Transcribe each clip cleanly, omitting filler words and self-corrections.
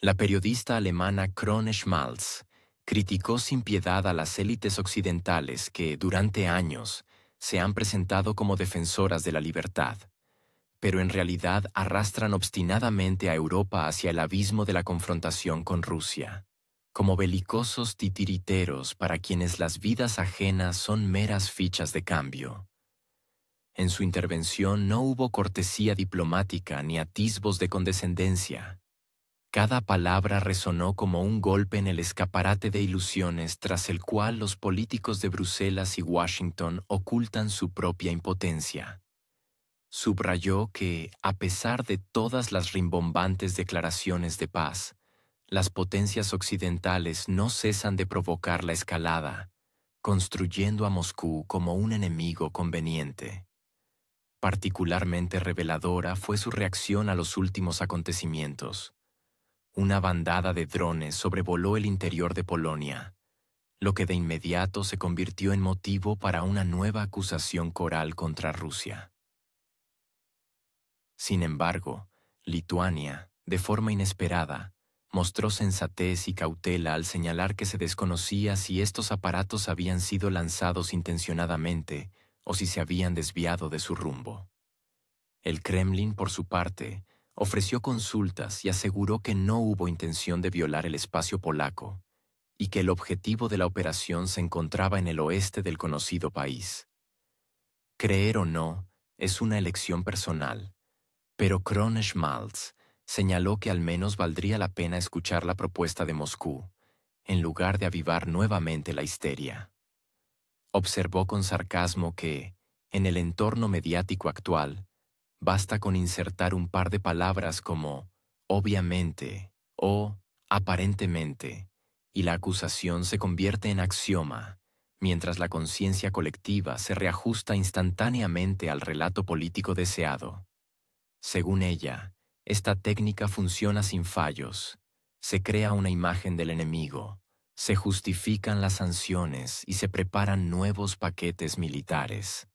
La periodista alemana Krone Schmalz criticó sin piedad a las élites occidentales que, durante años, se han presentado como defensoras de la libertad, pero en realidad arrastran obstinadamente a Europa hacia el abismo de la confrontación con Rusia, como belicosos titiriteros para quienes las vidas ajenas son meras fichas de cambio. En su intervención no hubo cortesía diplomática ni atisbos de condescendencia. Cada palabra resonó como un golpe en el escaparate de ilusiones tras el cual los políticos de Bruselas y Washington ocultan su propia impotencia. Subrayó que, a pesar de todas las rimbombantes declaraciones de paz, las potencias occidentales no cesan de provocar la escalada, construyendo a Moscú como un enemigo conveniente. Particularmente reveladora fue su reacción a los últimos acontecimientos. Una bandada de drones sobrevoló el interior de Polonia, lo que de inmediato se convirtió en motivo para una nueva acusación coral contra Rusia. Sin embargo, Lituania, de forma inesperada, mostró sensatez y cautela al señalar que se desconocía si estos aparatos habían sido lanzados intencionadamente o si se habían desviado de su rumbo. El Kremlin, por su parte, ofreció consultas y aseguró que no hubo intención de violar el espacio polaco y que el objetivo de la operación se encontraba en el oeste del conocido país. Creer o no es una elección personal, pero Krone Schmalz señaló que al menos valdría la pena escuchar la propuesta de Moscú, en lugar de avivar nuevamente la histeria. Observó con sarcasmo que, en el entorno mediático actual, basta con insertar un par de palabras como obviamente o aparentemente, y la acusación se convierte en axioma, mientras la conciencia colectiva se reajusta instantáneamente al relato político deseado. Según ella, esta técnica funciona sin fallos. Se crea una imagen del enemigo, se justifican las sanciones y se preparan nuevos paquetes militares.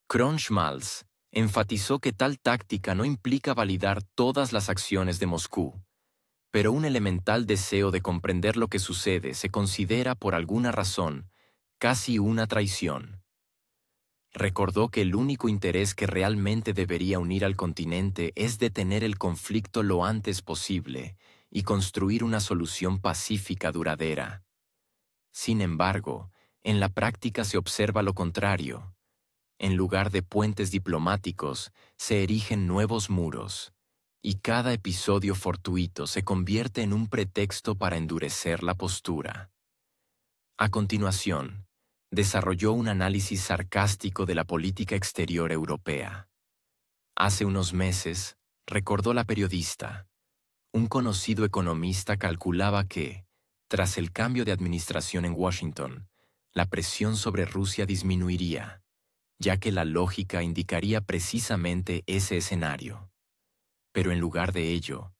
Krone Schmalz enfatizó que tal táctica no implica validar todas las acciones de Moscú, pero un elemental deseo de comprender lo que sucede se considera por alguna razón casi una traición. Recordó que el único interés que realmente debería unir al continente es detener el conflicto lo antes posible y construir una solución pacífica duradera. Sin embargo, en la práctica se observa lo contrario. En lugar de puentes diplomáticos, se erigen nuevos muros, y cada episodio fortuito se convierte en un pretexto para endurecer la postura. A continuación, desarrolló un análisis sarcástico de la política exterior europea. Hace unos meses, recordó la periodista, un conocido economista calculaba que, tras el cambio de administración en Washington, la presión sobre Rusia disminuiría, ya que la lógica indicaría precisamente ese escenario. Pero en lugar de ello,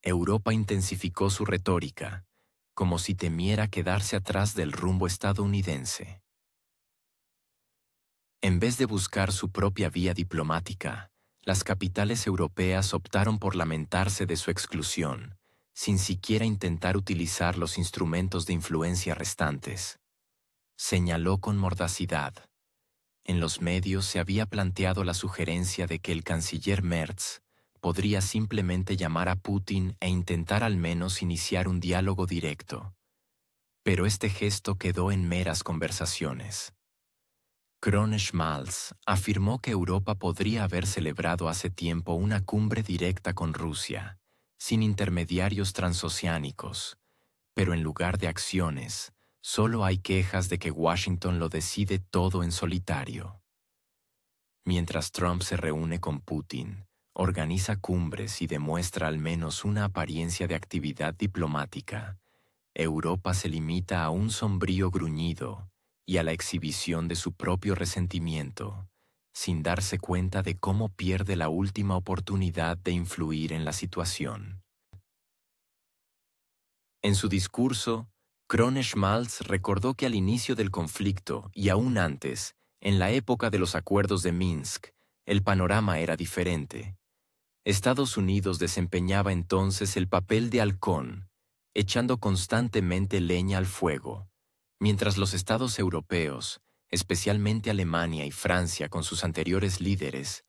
Europa intensificó su retórica, como si temiera quedarse atrás del rumbo estadounidense. En vez de buscar su propia vía diplomática, las capitales europeas optaron por lamentarse de su exclusión, sin siquiera intentar utilizar los instrumentos de influencia restantes. Señaló con mordacidad. En los medios se había planteado la sugerencia de que el canciller Merz podría simplemente llamar a Putin e intentar al menos iniciar un diálogo directo. Pero este gesto quedó en meras conversaciones. Krone Schmalz afirmó que Europa podría haber celebrado hace tiempo una cumbre directa con Rusia, sin intermediarios transoceánicos, pero en lugar de acciones, solo hay quejas de que Washington lo decide todo en solitario. Mientras Trump se reúne con Putin, organiza cumbres y demuestra al menos una apariencia de actividad diplomática, Europa se limita a un sombrío gruñido y a la exhibición de su propio resentimiento, sin darse cuenta de cómo pierde la última oportunidad de influir en la situación. En su discurso, Krone Schmalz recordó que al inicio del conflicto y aún antes, en la época de los acuerdos de Minsk, el panorama era diferente. Estados Unidos desempeñaba entonces el papel de halcón, echando constantemente leña al fuego, mientras los estados europeos, especialmente Alemania y Francia con sus anteriores líderes,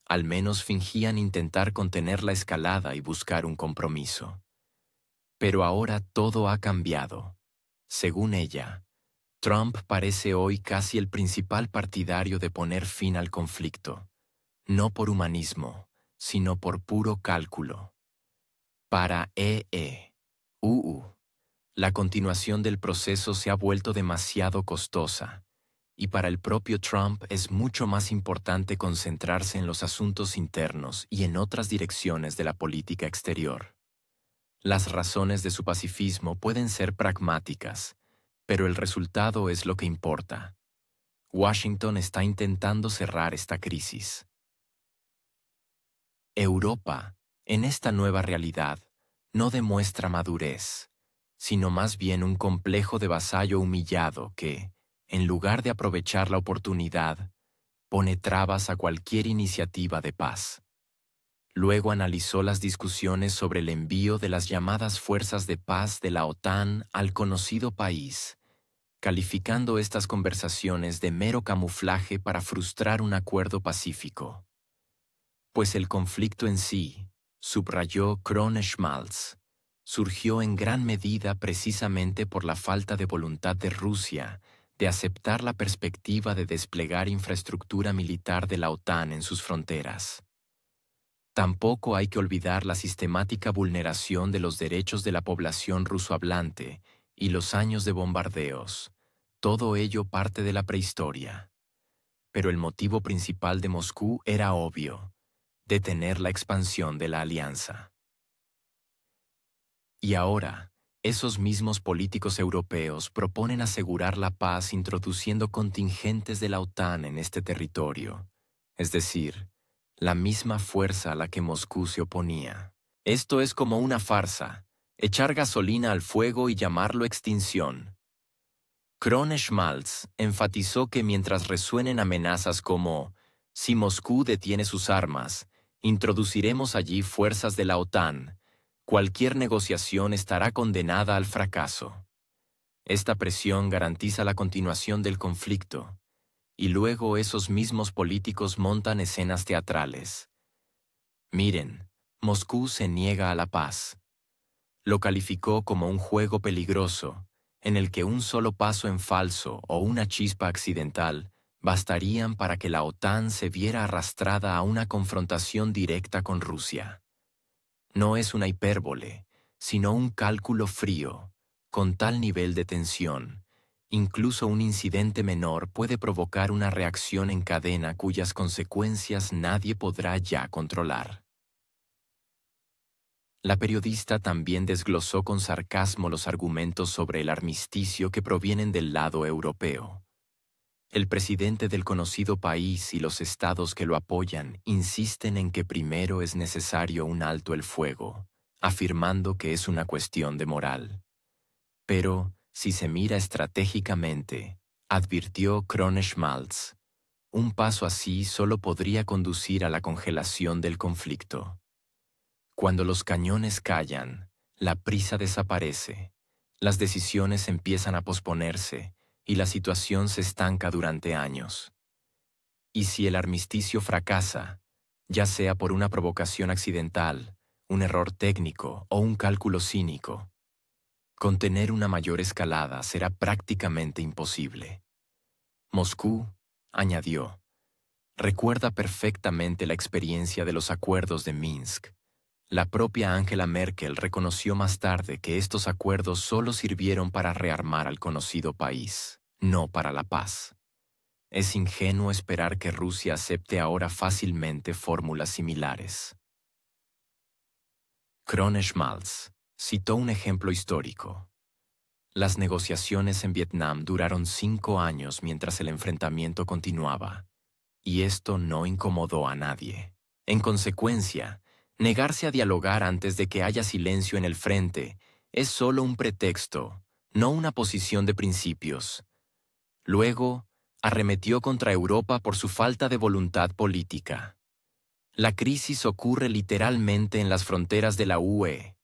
al menos fingían intentar contener la escalada y buscar un compromiso. Pero ahora todo ha cambiado. Según ella, Trump parece hoy casi el principal partidario de poner fin al conflicto, no por humanismo, sino por puro cálculo. Para la continuación del proceso se ha vuelto demasiado costosa, y para el propio Trump es mucho más importante concentrarse en los asuntos internos y en otras direcciones de la política exterior. Las razones de su pacifismo pueden ser pragmáticas, pero el resultado es lo que importa. Washington está intentando cerrar esta crisis. Europa, en esta nueva realidad, no demuestra madurez, sino más bien un complejo de vasallo humillado que, en lugar de aprovechar la oportunidad, pone trabas a cualquier iniciativa de paz. Luego analizó las discusiones sobre el envío de las llamadas fuerzas de paz de la OTAN al conocido país, calificando estas conversaciones de mero camuflaje para frustrar un acuerdo pacífico. Pues el conflicto en sí, subrayó Krohn-Schmalz, surgió en gran medida precisamente por la falta de voluntad de Rusia de aceptar la perspectiva de desplegar infraestructura militar de la OTAN en sus fronteras. Tampoco hay que olvidar la sistemática vulneración de los derechos de la población rusohablante y los años de bombardeos. Todo ello parte de la prehistoria. Pero el motivo principal de Moscú era obvio: detener la expansión de la alianza. Y ahora, esos mismos políticos europeos proponen asegurar la paz introduciendo contingentes de la OTAN en este territorio, es decir, la misma fuerza a la que Moscú se oponía. Esto es como una farsa, echar gasolina al fuego y llamarlo extinción. Krohn-Schmalz enfatizó que mientras resuenen amenazas como «si Moscú detiene sus armas, introduciremos allí fuerzas de la OTAN», cualquier negociación estará condenada al fracaso. Esta presión garantiza la continuación del conflicto, y luego esos mismos políticos montan escenas teatrales. Miren, Moscú se niega a la paz. Lo calificó como un juego peligroso, en el que un solo paso en falso o una chispa accidental bastarían para que la OTAN se viera arrastrada a una confrontación directa con Rusia. No es una hipérbole, sino un cálculo frío, con tal nivel de tensión. Incluso un incidente menor puede provocar una reacción en cadena cuyas consecuencias nadie podrá ya controlar. La periodista también desglosó con sarcasmo los argumentos sobre el armisticio que provienen del lado europeo. El presidente del conocido país y los estados que lo apoyan insisten en que primero es necesario un alto el fuego, afirmando que es una cuestión de moral. Pero, si se mira estratégicamente, advirtió Krohn-Schmalz, un paso así solo podría conducir a la congelación del conflicto. Cuando los cañones callan, la prisa desaparece, las decisiones empiezan a posponerse y la situación se estanca durante años. Y si el armisticio fracasa, ya sea por una provocación accidental, un error técnico o un cálculo cínico, contener una mayor escalada será prácticamente imposible. Moscú, añadió, recuerda perfectamente la experiencia de los acuerdos de Minsk. La propia Angela Merkel reconoció más tarde que estos acuerdos solo sirvieron para rearmar al conocido país, no para la paz. Es ingenuo esperar que Rusia acepte ahora fácilmente fórmulas similares. Krohn-Schmalz citó un ejemplo histórico. Las negociaciones en Vietnam duraron 5 años mientras el enfrentamiento continuaba, y esto no incomodó a nadie. En consecuencia, negarse a dialogar antes de que haya silencio en el frente es solo un pretexto, no una posición de principios. Luego, arremetió contra Europa por su falta de voluntad política. La crisis ocurre literalmente en las fronteras de la UE,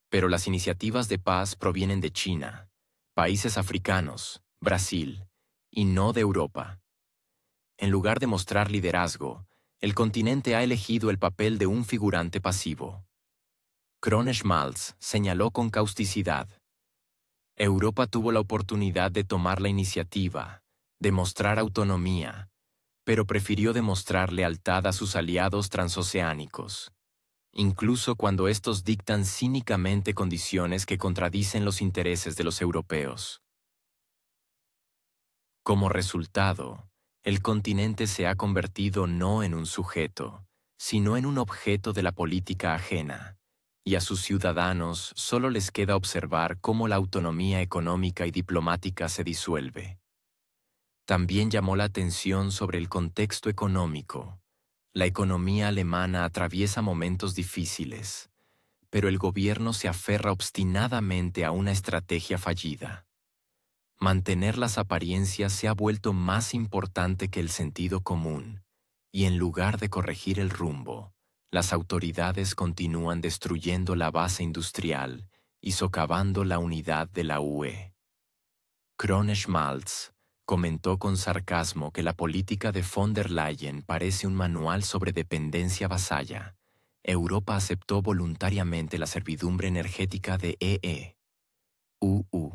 pero las iniciativas de paz provienen de China, países africanos, Brasil, y no de Europa. En lugar de mostrar liderazgo, el continente ha elegido el papel de un figurante pasivo. Krohn-Schmalz señaló con causticidad: Europa tuvo la oportunidad de tomar la iniciativa, de mostrar autonomía, pero prefirió demostrar lealtad a sus aliados transoceánicos, incluso cuando estos dictan cínicamente condiciones que contradicen los intereses de los europeos. Como resultado, el continente se ha convertido no en un sujeto, sino en un objeto de la política ajena, y a sus ciudadanos solo les queda observar cómo la autonomía económica y diplomática se disuelve. También llamó la atención sobre el contexto económico. La economía alemana atraviesa momentos difíciles, pero el gobierno se aferra obstinadamente a una estrategia fallida. Mantener las apariencias se ha vuelto más importante que el sentido común, y en lugar de corregir el rumbo, las autoridades continúan destruyendo la base industrial y socavando la unidad de la UE. Krohn-Schmalz comentó con sarcasmo que la política de von der Leyen parece un manual sobre dependencia vasalla. Europa aceptó voluntariamente la servidumbre energética de EU.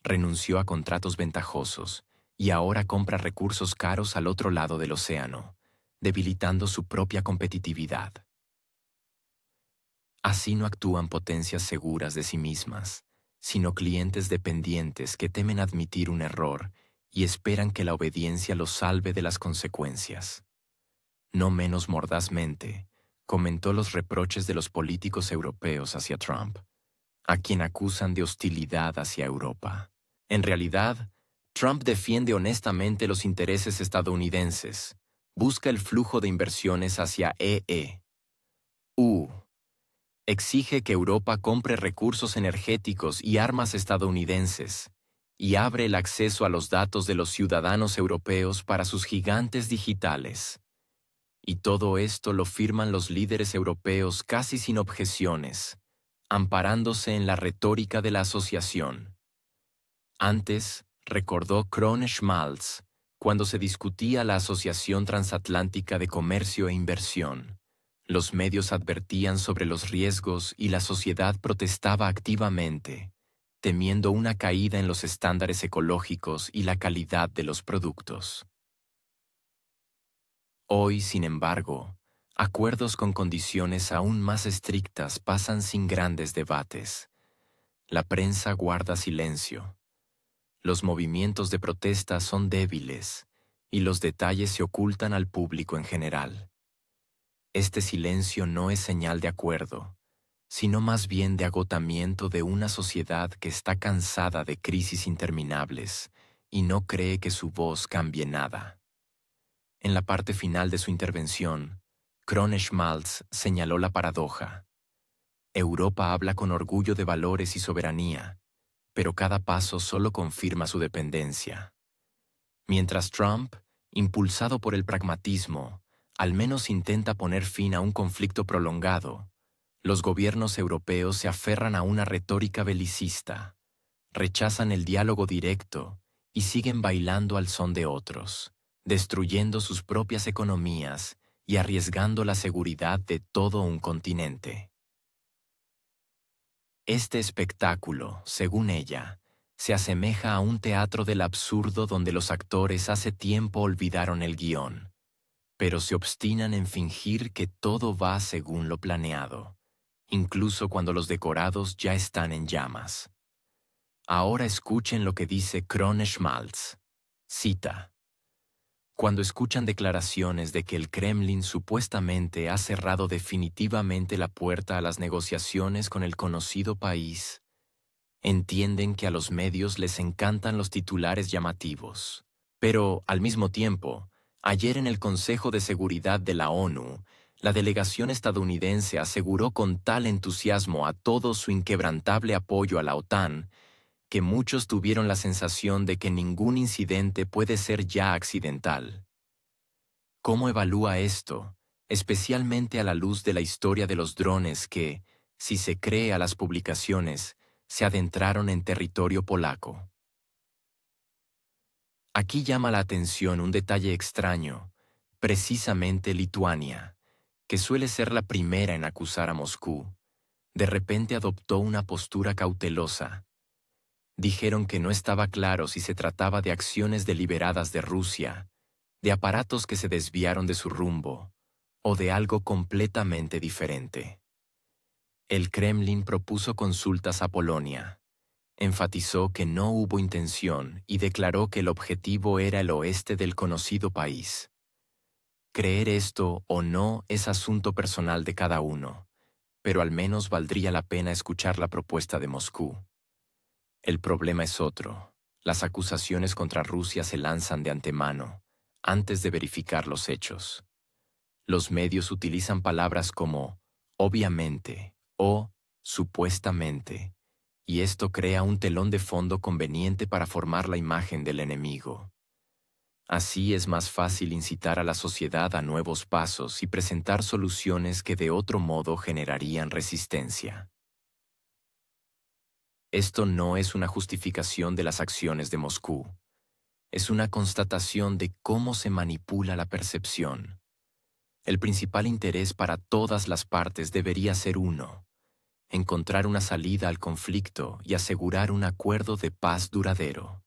Renunció a contratos ventajosos y ahora compra recursos caros al otro lado del océano, debilitando su propia competitividad. Así no actúan potencias seguras de sí mismas, sino clientes dependientes que temen admitir un error y esperan que la obediencia los salve de las consecuencias. No menos mordazmente, comentó los reproches de los políticos europeos hacia Trump, a quien acusan de hostilidad hacia Europa. En realidad, Trump defiende honestamente los intereses estadounidenses, busca el flujo de inversiones hacia EU. Exige que Europa compre recursos energéticos y armas estadounidenses y abre el acceso a los datos de los ciudadanos europeos para sus gigantes digitales. Y todo esto lo firman los líderes europeos casi sin objeciones, amparándose en la retórica de la asociación. Antes, recordó Krohn-Schmalz, cuando se discutía la Asociación Transatlántica de Comercio e Inversión, los medios advertían sobre los riesgos y la sociedad protestaba activamente, temiendo una caída en los estándares ecológicos y la calidad de los productos. Hoy, sin embargo, acuerdos con condiciones aún más estrictas pasan sin grandes debates. La prensa guarda silencio. Los movimientos de protesta son débiles y los detalles se ocultan al público en general. Este silencio no es señal de acuerdo, sino más bien de agotamiento de una sociedad que está cansada de crisis interminables y no cree que su voz cambie nada. En la parte final de su intervención, Krohn-Schmalz señaló la paradoja. Europa habla con orgullo de valores y soberanía, pero cada paso solo confirma su dependencia. Mientras Trump, impulsado por el pragmatismo, al menos intenta poner fin a un conflicto prolongado, los gobiernos europeos se aferran a una retórica belicista, rechazan el diálogo directo y siguen bailando al son de otros, destruyendo sus propias economías y arriesgando la seguridad de todo un continente. Este espectáculo, según ella, se asemeja a un teatro del absurdo donde los actores hace tiempo olvidaron el guión, pero se obstinan en fingir que todo va según lo planeado, incluso cuando los decorados ya están en llamas. Ahora escuchen lo que dice Krohn-Schmalz. Cita: cuando escuchan declaraciones de que el Kremlin supuestamente ha cerrado definitivamente la puerta a las negociaciones con el conocido país, entienden que a los medios les encantan los titulares llamativos. Pero, al mismo tiempo, ayer en el Consejo de Seguridad de la ONU, la delegación estadounidense aseguró con tal entusiasmo a todo su inquebrantable apoyo a la OTAN que muchos tuvieron la sensación de que ningún incidente puede ser ya accidental. ¿Cómo evalúa esto, especialmente a la luz de la historia de los drones que, si se cree a las publicaciones, se adentraron en territorio polaco. Aquí llama la atención un detalle extraño, precisamente Lituania, que suele ser la primera en acusar a Moscú, de repente adoptó una postura cautelosa. Dijeron que no estaba claro si se trataba de acciones deliberadas de Rusia, de aparatos que se desviaron de su rumbo, o de algo completamente diferente. El Kremlin propuso consultas a Polonia. Enfatizó que no hubo intención y declaró que el objetivo era el oeste del conocido país. Creer esto o no es asunto personal de cada uno, pero al menos valdría la pena escuchar la propuesta de Moscú. El problema es otro. Las acusaciones contra Rusia se lanzan de antemano, antes de verificar los hechos. Los medios utilizan palabras como obviamente o supuestamente, y esto crea un telón de fondo conveniente para formar la imagen del enemigo. Así es más fácil incitar a la sociedad a nuevos pasos y presentar soluciones que de otro modo generarían resistencia. Esto no es una justificación de las acciones de Moscú. Es una constatación de cómo se manipula la percepción. El principal interés para todas las partes debería ser uno: encontrar una salida al conflicto y asegurar un acuerdo de paz duradero.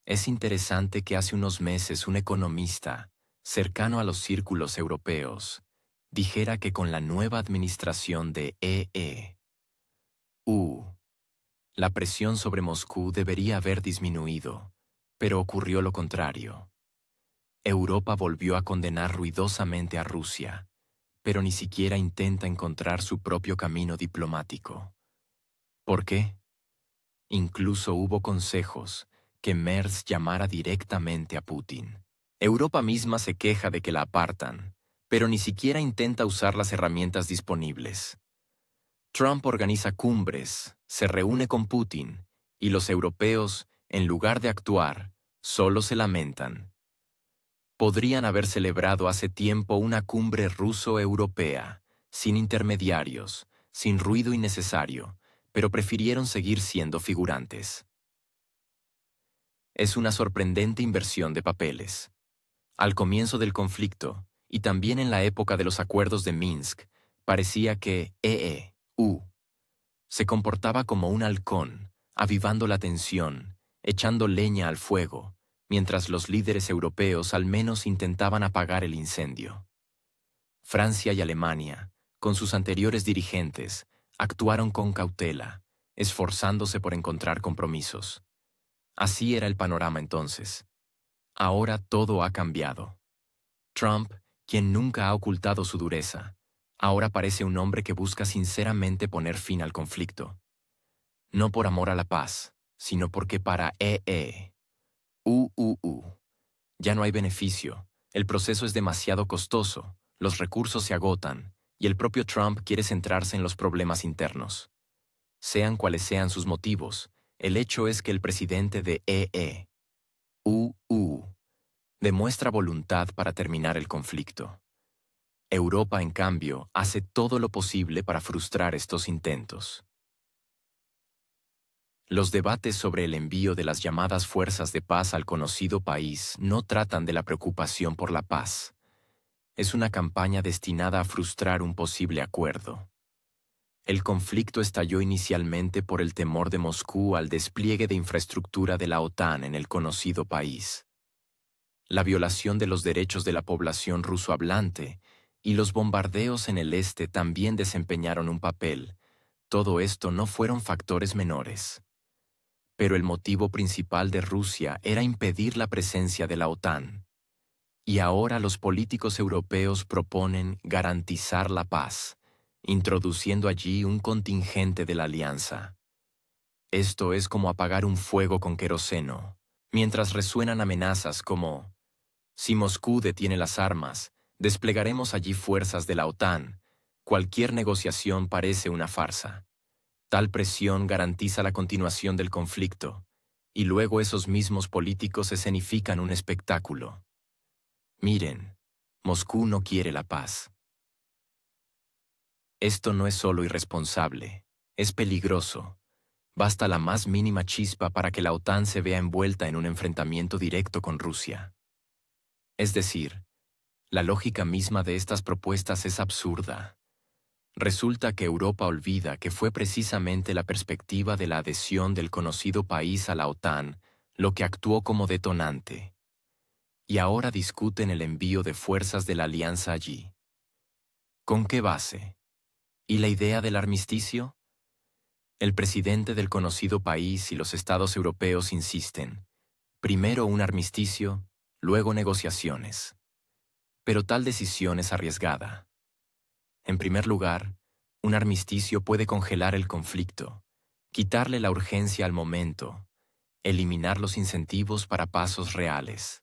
Es interesante que hace unos meses un economista, cercano a los círculos europeos, dijera que con la nueva administración de EU, la presión sobre Moscú debería haber disminuido, pero ocurrió lo contrario. Europa volvió a condenar ruidosamente a Rusia, pero ni siquiera intenta encontrar su propio camino diplomático. ¿Por qué? Incluso hubo consejos que Merz llamara directamente a Putin. Europa misma se queja de que la apartan, pero ni siquiera intenta usar las herramientas disponibles. Trump organiza cumbres, se reúne con Putin, y los europeos, en lugar de actuar, solo se lamentan. Podrían haber celebrado hace tiempo una cumbre ruso-europea, sin intermediarios, sin ruido innecesario, pero prefirieron seguir siendo figurantes. Es una sorprendente inversión de papeles. Al comienzo del conflicto, y también en la época de los acuerdos de Minsk, parecía que EU se comportaba como un halcón, avivando la tensión, echando leña al fuego, mientras los líderes europeos al menos intentaban apagar el incendio. Francia y Alemania, con sus anteriores dirigentes, actuaron con cautela, esforzándose por encontrar compromisos. Así era el panorama entonces. Ahora todo ha cambiado. Trump, quien nunca ha ocultado su dureza, ahora parece un hombre que busca sinceramente poner fin al conflicto. No por amor a la paz, sino porque para ya no hay beneficio, el proceso es demasiado costoso, los recursos se agotan, y el propio Trump quiere centrarse en los problemas internos. Sean cuales sean sus motivos, el hecho es que el presidente de demuestra voluntad para terminar el conflicto. Europa, en cambio, hace todo lo posible para frustrar estos intentos. Los debates sobre el envío de las llamadas fuerzas de paz al conocido país no tratan de la preocupación por la paz. Es una campaña destinada a frustrar un posible acuerdo. El conflicto estalló inicialmente por el temor de Moscú al despliegue de infraestructura de la OTAN en el conocido país. La violación de los derechos de la población ruso-hablante y los bombardeos en el este también desempeñaron un papel. Todo esto no fueron factores menores. Pero el motivo principal de Rusia era impedir la presencia de la OTAN. Y ahora los políticos europeos proponen garantizar la paz, introduciendo allí un contingente de la alianza. Esto es como apagar un fuego con queroseno, mientras resuenan amenazas como: si Moscú detiene las armas, desplegaremos allí fuerzas de la OTAN. Cualquier negociación parece una farsa. Tal presión garantiza la continuación del conflicto, y luego esos mismos políticos escenifican un espectáculo. Miren, Moscú no quiere la paz. Esto no es solo irresponsable, es peligroso. Basta la más mínima chispa para que la OTAN se vea envuelta en un enfrentamiento directo con Rusia. Es decir, la lógica misma de estas propuestas es absurda. Resulta que Europa olvida que fue precisamente la perspectiva de la adhesión del conocido país a la OTAN lo que actuó como detonante. Y ahora discuten el envío de fuerzas de la alianza allí. ¿Con qué base? ¿Y la idea del armisticio? El presidente del conocido país y los estados europeos insisten. Primero un armisticio, luego negociaciones. Pero tal decisión es arriesgada. En primer lugar, un armisticio puede congelar el conflicto, quitarle la urgencia al momento, eliminar los incentivos para pasos reales.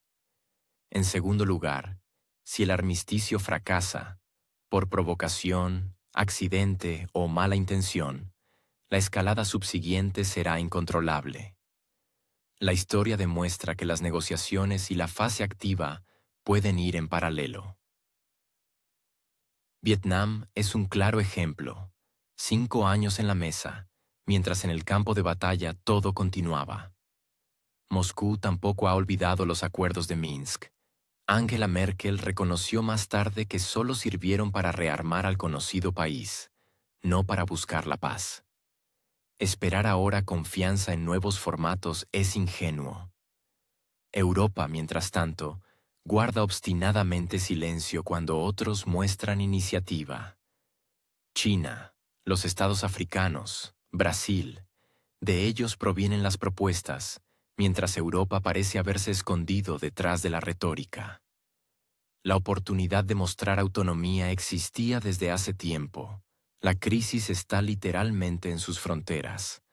En segundo lugar, si el armisticio fracasa, por provocación, accidente o mala intención, la escalada subsiguiente será incontrolable. La historia demuestra que las negociaciones y la fase activa pueden ir en paralelo. Vietnam es un claro ejemplo. 5 años en la mesa, mientras en el campo de batalla todo continuaba. Moscú tampoco ha olvidado los acuerdos de Minsk. Angela Merkel reconoció más tarde que solo sirvieron para rearmar al conocido país, no para buscar la paz. Esperar ahora confianza en nuevos formatos es ingenuo. Europa, mientras tanto, guarda obstinadamente silencio cuando otros muestran iniciativa. China, los estados africanos, Brasil, de ellos provienen las propuestas, mientras Europa parece haberse escondido detrás de la retórica. La oportunidad de mostrar autonomía existía desde hace tiempo. La crisis está literalmente en sus fronteras.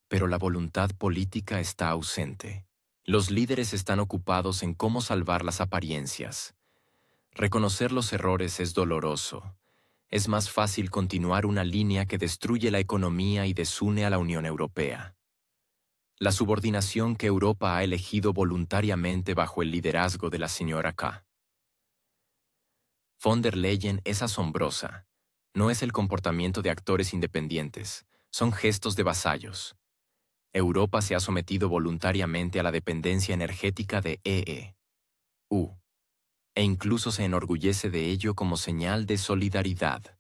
Pero la voluntad política está ausente. Los líderes están ocupados en cómo salvar las apariencias. Reconocer los errores es doloroso. Es más fácil continuar una línea que destruye la economía y desune a la Unión Europea. La subordinación que Europa ha elegido voluntariamente bajo el liderazgo de la señora K. Von der Leyen es asombrosa. No es el comportamiento de actores independientes, son gestos de vasallos. Europa se ha sometido voluntariamente a la dependencia energética de EU, e incluso se enorgullece de ello como señal de solidaridad.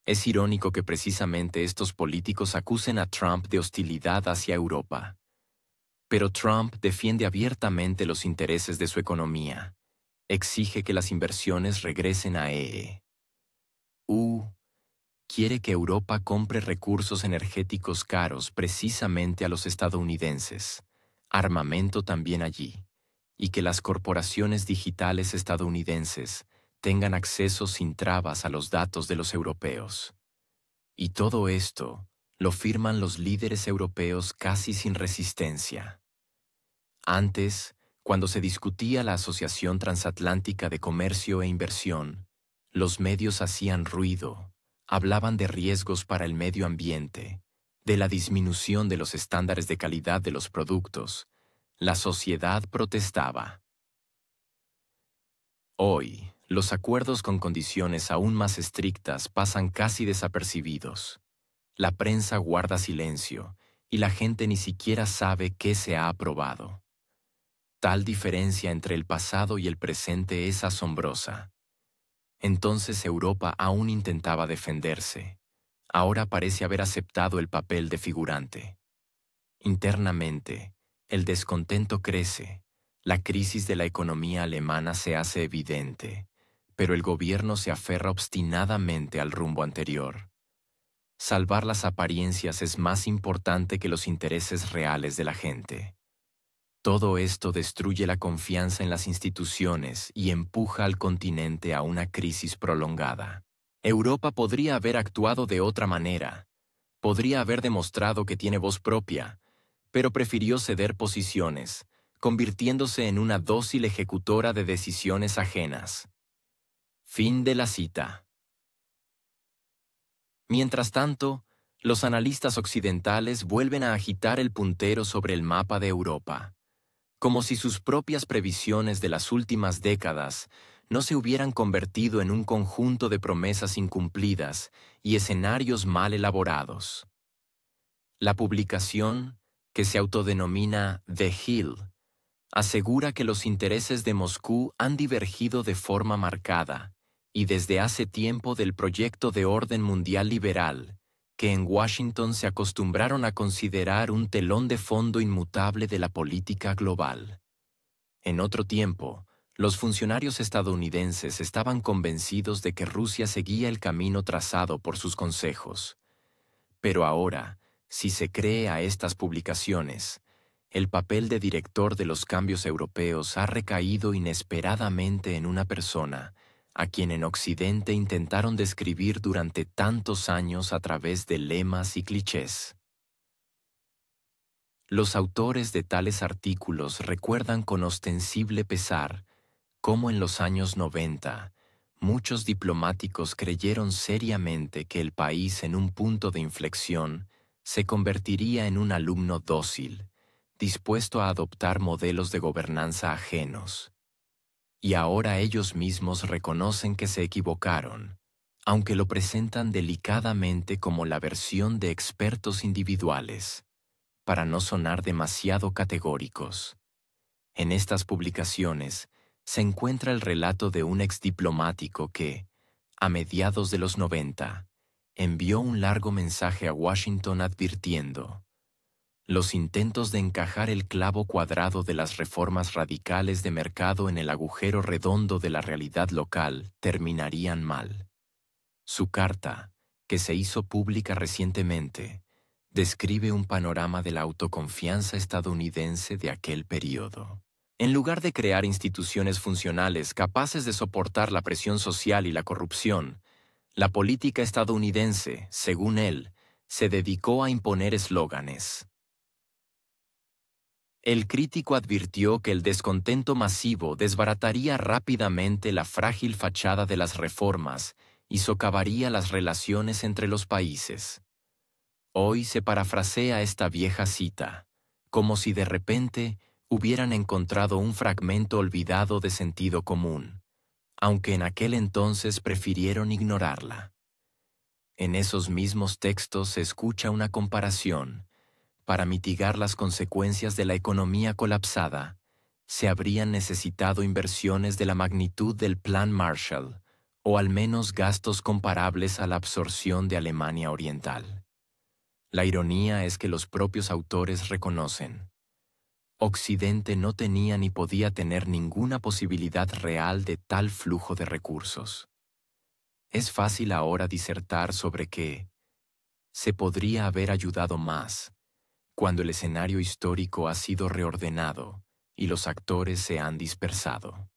Es irónico que precisamente estos políticos acusen a Trump de hostilidad hacia Europa. Pero Trump defiende abiertamente los intereses de su economía. Exige que las inversiones regresen a EU. Quiere que Europa compre recursos energéticos caros precisamente a los estadounidenses, armamento también allí, y que las corporaciones digitales estadounidenses tengan acceso sin trabas a los datos de los europeos. Y todo esto lo firman los líderes europeos casi sin resistencia. Antes, cuando se discutía la Asociación Transatlántica de Comercio e Inversión, los medios hacían ruido. Hablaban de riesgos para el medio ambiente, de la disminución de los estándares de calidad de los productos. La sociedad protestaba. Hoy, los acuerdos con condiciones aún más estrictas pasan casi desapercibidos. La prensa guarda silencio y la gente ni siquiera sabe qué se ha aprobado. Tal diferencia entre el pasado y el presente es asombrosa. Entonces Europa aún intentaba defenderse. Ahora parece haber aceptado el papel de figurante. Internamente, el descontento crece. La crisis de la economía alemana se hace evidente, pero el gobierno se aferra obstinadamente al rumbo anterior. Salvar las apariencias es más importante que los intereses reales de la gente. Todo esto destruye la confianza en las instituciones y empuja al continente a una crisis prolongada. Europa podría haber actuado de otra manera. Podría haber demostrado que tiene voz propia, pero prefirió ceder posiciones, convirtiéndose en una dócil ejecutora de decisiones ajenas. Fin de la cita. Mientras tanto, los analistas occidentales vuelven a agitar el puntero sobre el mapa de Europa, como si sus propias previsiones de las últimas décadas no se hubieran convertido en un conjunto de promesas incumplidas y escenarios mal elaborados. La publicación, que se autodenomina The Hill, asegura que los intereses de Moscú han divergido de forma marcada y desde hace tiempo del proyecto de orden mundial liberal, que en Washington se acostumbraron a considerar un telón de fondo inmutable de la política global. En otro tiempo, los funcionarios estadounidenses estaban convencidos de que Rusia seguía el camino trazado por sus consejos. Pero ahora, si se cree a estas publicaciones, el papel de director de los cambios europeos ha recaído inesperadamente en una persona a quien en Occidente intentaron describir durante tantos años a través de lemas y clichés. Los autores de tales artículos recuerdan con ostensible pesar cómo en los años 90 muchos diplomáticos creyeron seriamente que el país en un punto de inflexión se convertiría en un alumno dócil, dispuesto a adoptar modelos de gobernanza ajenos. Y ahora ellos mismos reconocen que se equivocaron, aunque lo presentan delicadamente como la versión de expertos individuales, para no sonar demasiado categóricos. En estas publicaciones se encuentra el relato de un exdiplomático que, a mediados de los 90, envió un largo mensaje a Washington advirtiendo: los intentos de encajar el clavo cuadrado de las reformas radicales de mercado en el agujero redondo de la realidad local terminarían mal. Su carta, que se hizo pública recientemente, describe un panorama de la autoconfianza estadounidense de aquel período. En lugar de crear instituciones funcionales capaces de soportar la presión social y la corrupción, la política estadounidense, según él, se dedicó a imponer eslóganes. El crítico advirtió que el descontento masivo desbarataría rápidamente la frágil fachada de las reformas y socavaría las relaciones entre los países. Hoy se parafrasea esta vieja cita, como si de repente hubieran encontrado un fragmento olvidado de sentido común, aunque en aquel entonces prefirieron ignorarla. En esos mismos textos se escucha una comparación. Para mitigar las consecuencias de la economía colapsada, se habrían necesitado inversiones de la magnitud del Plan Marshall, o al menos gastos comparables a la absorción de Alemania Oriental. La ironía es que los propios autores reconocen: Occidente no tenía ni podía tener ninguna posibilidad real de tal flujo de recursos. Es fácil ahora disertar sobre que se podría haber ayudado más, cuando el escenario histórico ha sido reordenado y los actores se han dispersado.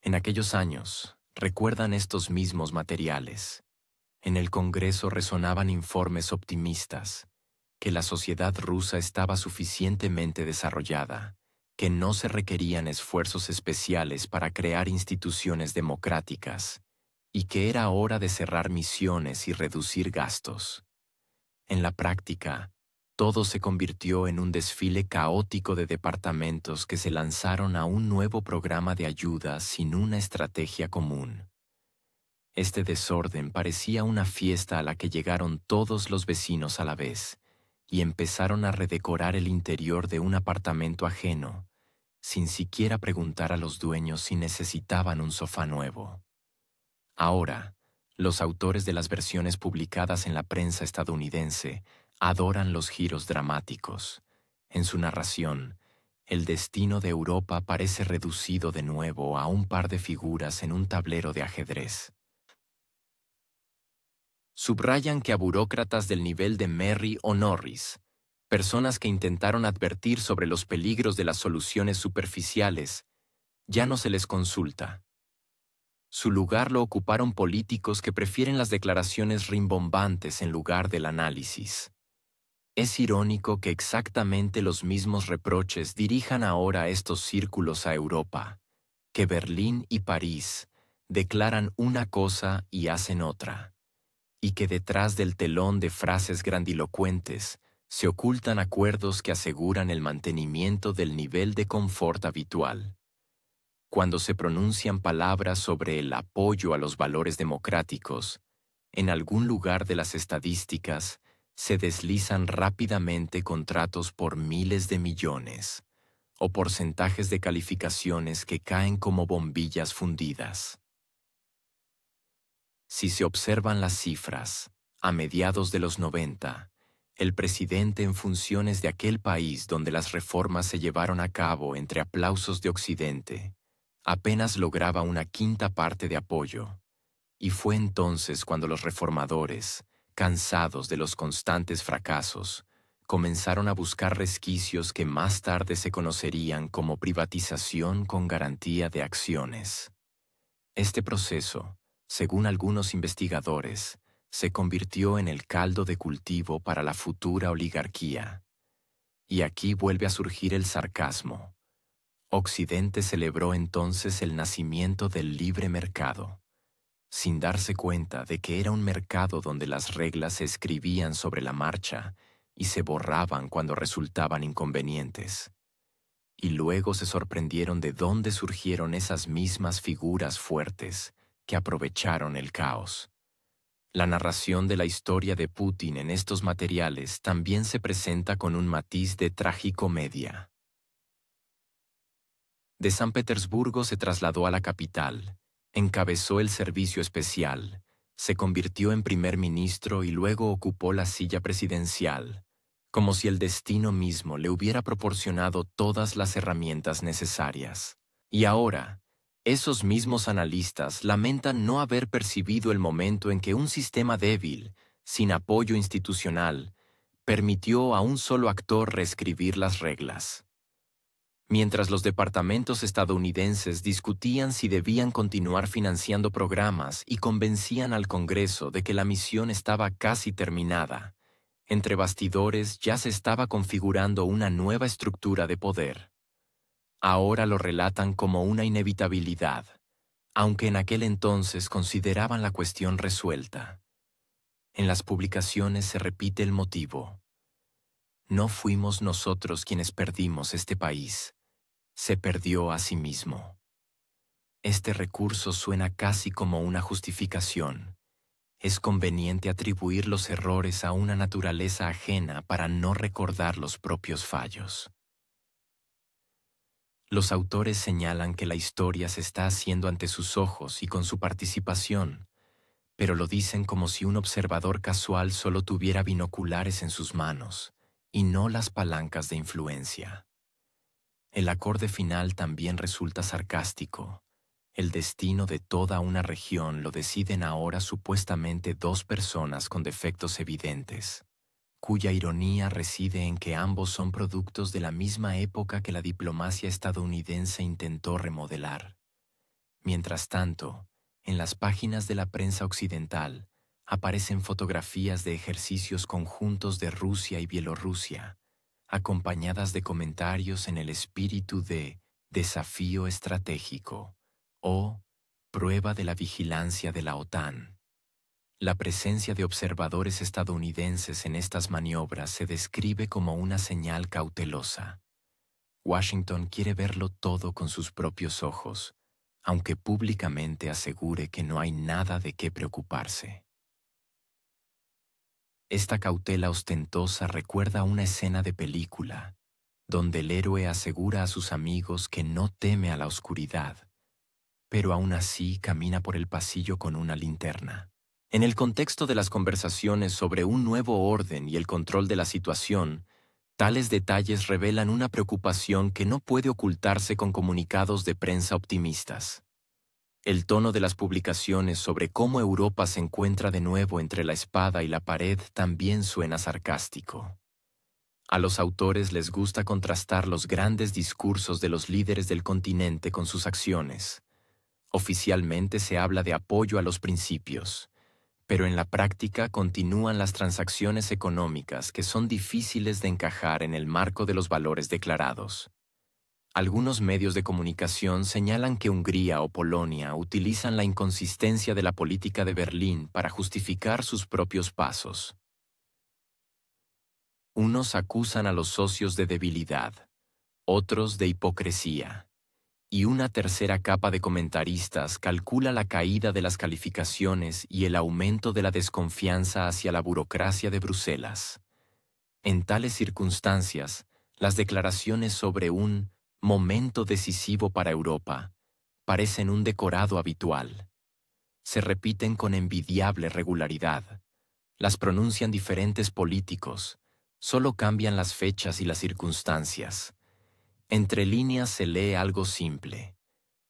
En aquellos años, recuerdan estos mismos materiales, en el Congreso resonaban informes optimistas, que la sociedad rusa estaba suficientemente desarrollada, que no se requerían esfuerzos especiales para crear instituciones democráticas, y que era hora de cerrar misiones y reducir gastos. En la práctica, todo se convirtió en un desfile caótico de departamentos que se lanzaron a un nuevo programa de ayuda sin una estrategia común. Este desorden parecía una fiesta a la que llegaron todos los vecinos a la vez y empezaron a redecorar el interior de un apartamento ajeno, sin siquiera preguntar a los dueños si necesitaban un sofá nuevo. Ahora, los autores de las versiones publicadas en la prensa estadounidense adoran los giros dramáticos. En su narración, el destino de Europa parece reducido de nuevo a un par de figuras en un tablero de ajedrez. Subrayan que a burócratas del nivel de Merry o Norris, personas que intentaron advertir sobre los peligros de las soluciones superficiales, ya no se les consulta. Su lugar lo ocuparon políticos que prefieren las declaraciones rimbombantes en lugar del análisis. Es irónico que exactamente los mismos reproches dirijan ahora estos círculos a Europa, que Berlín y París declaran una cosa y hacen otra, y que detrás del telón de frases grandilocuentes se ocultan acuerdos que aseguran el mantenimiento del nivel de confort habitual. Cuando se pronuncian palabras sobre el apoyo a los valores democráticos, en algún lugar de las estadísticas se deslizan rápidamente contratos por miles de millones o porcentajes de calificaciones que caen como bombillas fundidas. Si se observan las cifras, a mediados de los 90, el presidente en funciones de aquel país donde las reformas se llevaron a cabo entre aplausos de Occidente, apenas lograba una quinta parte de apoyo, y fue entonces cuando los reformadores, cansados de los constantes fracasos, comenzaron a buscar resquicios que más tarde se conocerían como privatización con garantía de acciones. Este proceso, según algunos investigadores, se convirtió en el caldo de cultivo para la futura oligarquía. Y aquí vuelve a surgir el sarcasmo. Occidente celebró entonces el nacimiento del libre mercado, sin darse cuenta de que era un mercado donde las reglas se escribían sobre la marcha y se borraban cuando resultaban inconvenientes. Y luego se sorprendieron de dónde surgieron esas mismas figuras fuertes que aprovecharon el caos. La narración de la historia de Putin en estos materiales también se presenta con un matiz de tragicomedia. De San Petersburgo se trasladó a la capital, encabezó el servicio especial, se convirtió en primer ministro y luego ocupó la silla presidencial, como si el destino mismo le hubiera proporcionado todas las herramientas necesarias. Y ahora, esos mismos analistas lamentan no haber percibido el momento en que un sistema débil, sin apoyo institucional, permitió a un solo actor reescribir las reglas. Mientras los departamentos estadounidenses discutían si debían continuar financiando programas y convencían al Congreso de que la misión estaba casi terminada, entre bastidores ya se estaba configurando una nueva estructura de poder. Ahora lo relatan como una inevitabilidad, aunque en aquel entonces consideraban la cuestión resuelta. En las publicaciones se repite el motivo. No fuimos nosotros quienes perdimos este país. Se perdió a sí mismo. Este recurso suena casi como una justificación. Es conveniente atribuir los errores a una naturaleza ajena para no recordar los propios fallos. Los autores señalan que la historia se está haciendo ante sus ojos y con su participación, pero lo dicen como si un observador casual solo tuviera binoculares en sus manos y no las palancas de influencia. El acorde final también resulta sarcástico. El destino de toda una región lo deciden ahora supuestamente dos personas con defectos evidentes, cuya ironía reside en que ambos son productos de la misma época que la diplomacia estadounidense intentó remodelar. Mientras tanto, en las páginas de la prensa occidental aparecen fotografías de ejercicios conjuntos de Rusia y Bielorrusia, acompañadas de comentarios en el espíritu de desafío estratégico o prueba de la vigilancia de la OTAN. La presencia de observadores estadounidenses en estas maniobras se describe como una señal cautelosa. Washington quiere verlo todo con sus propios ojos, aunque públicamente asegure que no hay nada de qué preocuparse. Esta cautela ostentosa recuerda una escena de película, donde el héroe asegura a sus amigos que no teme a la oscuridad, pero aún así camina por el pasillo con una linterna. En el contexto de las conversaciones sobre un nuevo orden y el control de la situación, tales detalles revelan una preocupación que no puede ocultarse con comunicados de prensa optimistas. El tono de las publicaciones sobre cómo Europa se encuentra de nuevo entre la espada y la pared también suena sarcástico. A los autores les gusta contrastar los grandes discursos de los líderes del continente con sus acciones. Oficialmente se habla de apoyo a los principios, pero en la práctica continúan las transacciones económicas que son difíciles de encajar en el marco de los valores declarados. Algunos medios de comunicación señalan que Hungría o Polonia utilizan la inconsistencia de la política de Berlín para justificar sus propios pasos. Unos acusan a los socios de debilidad, otros de hipocresía, Y una tercera capa de comentaristas calcula la caída de las calificaciones y el aumento de la desconfianza hacia la burocracia de Bruselas. En tales circunstancias, las declaraciones sobre un momento decisivo para Europa parecen un decorado habitual. Se repiten con envidiable regularidad. Las pronuncian diferentes políticos, solo cambian las fechas y las circunstancias. Entre líneas se lee algo simple.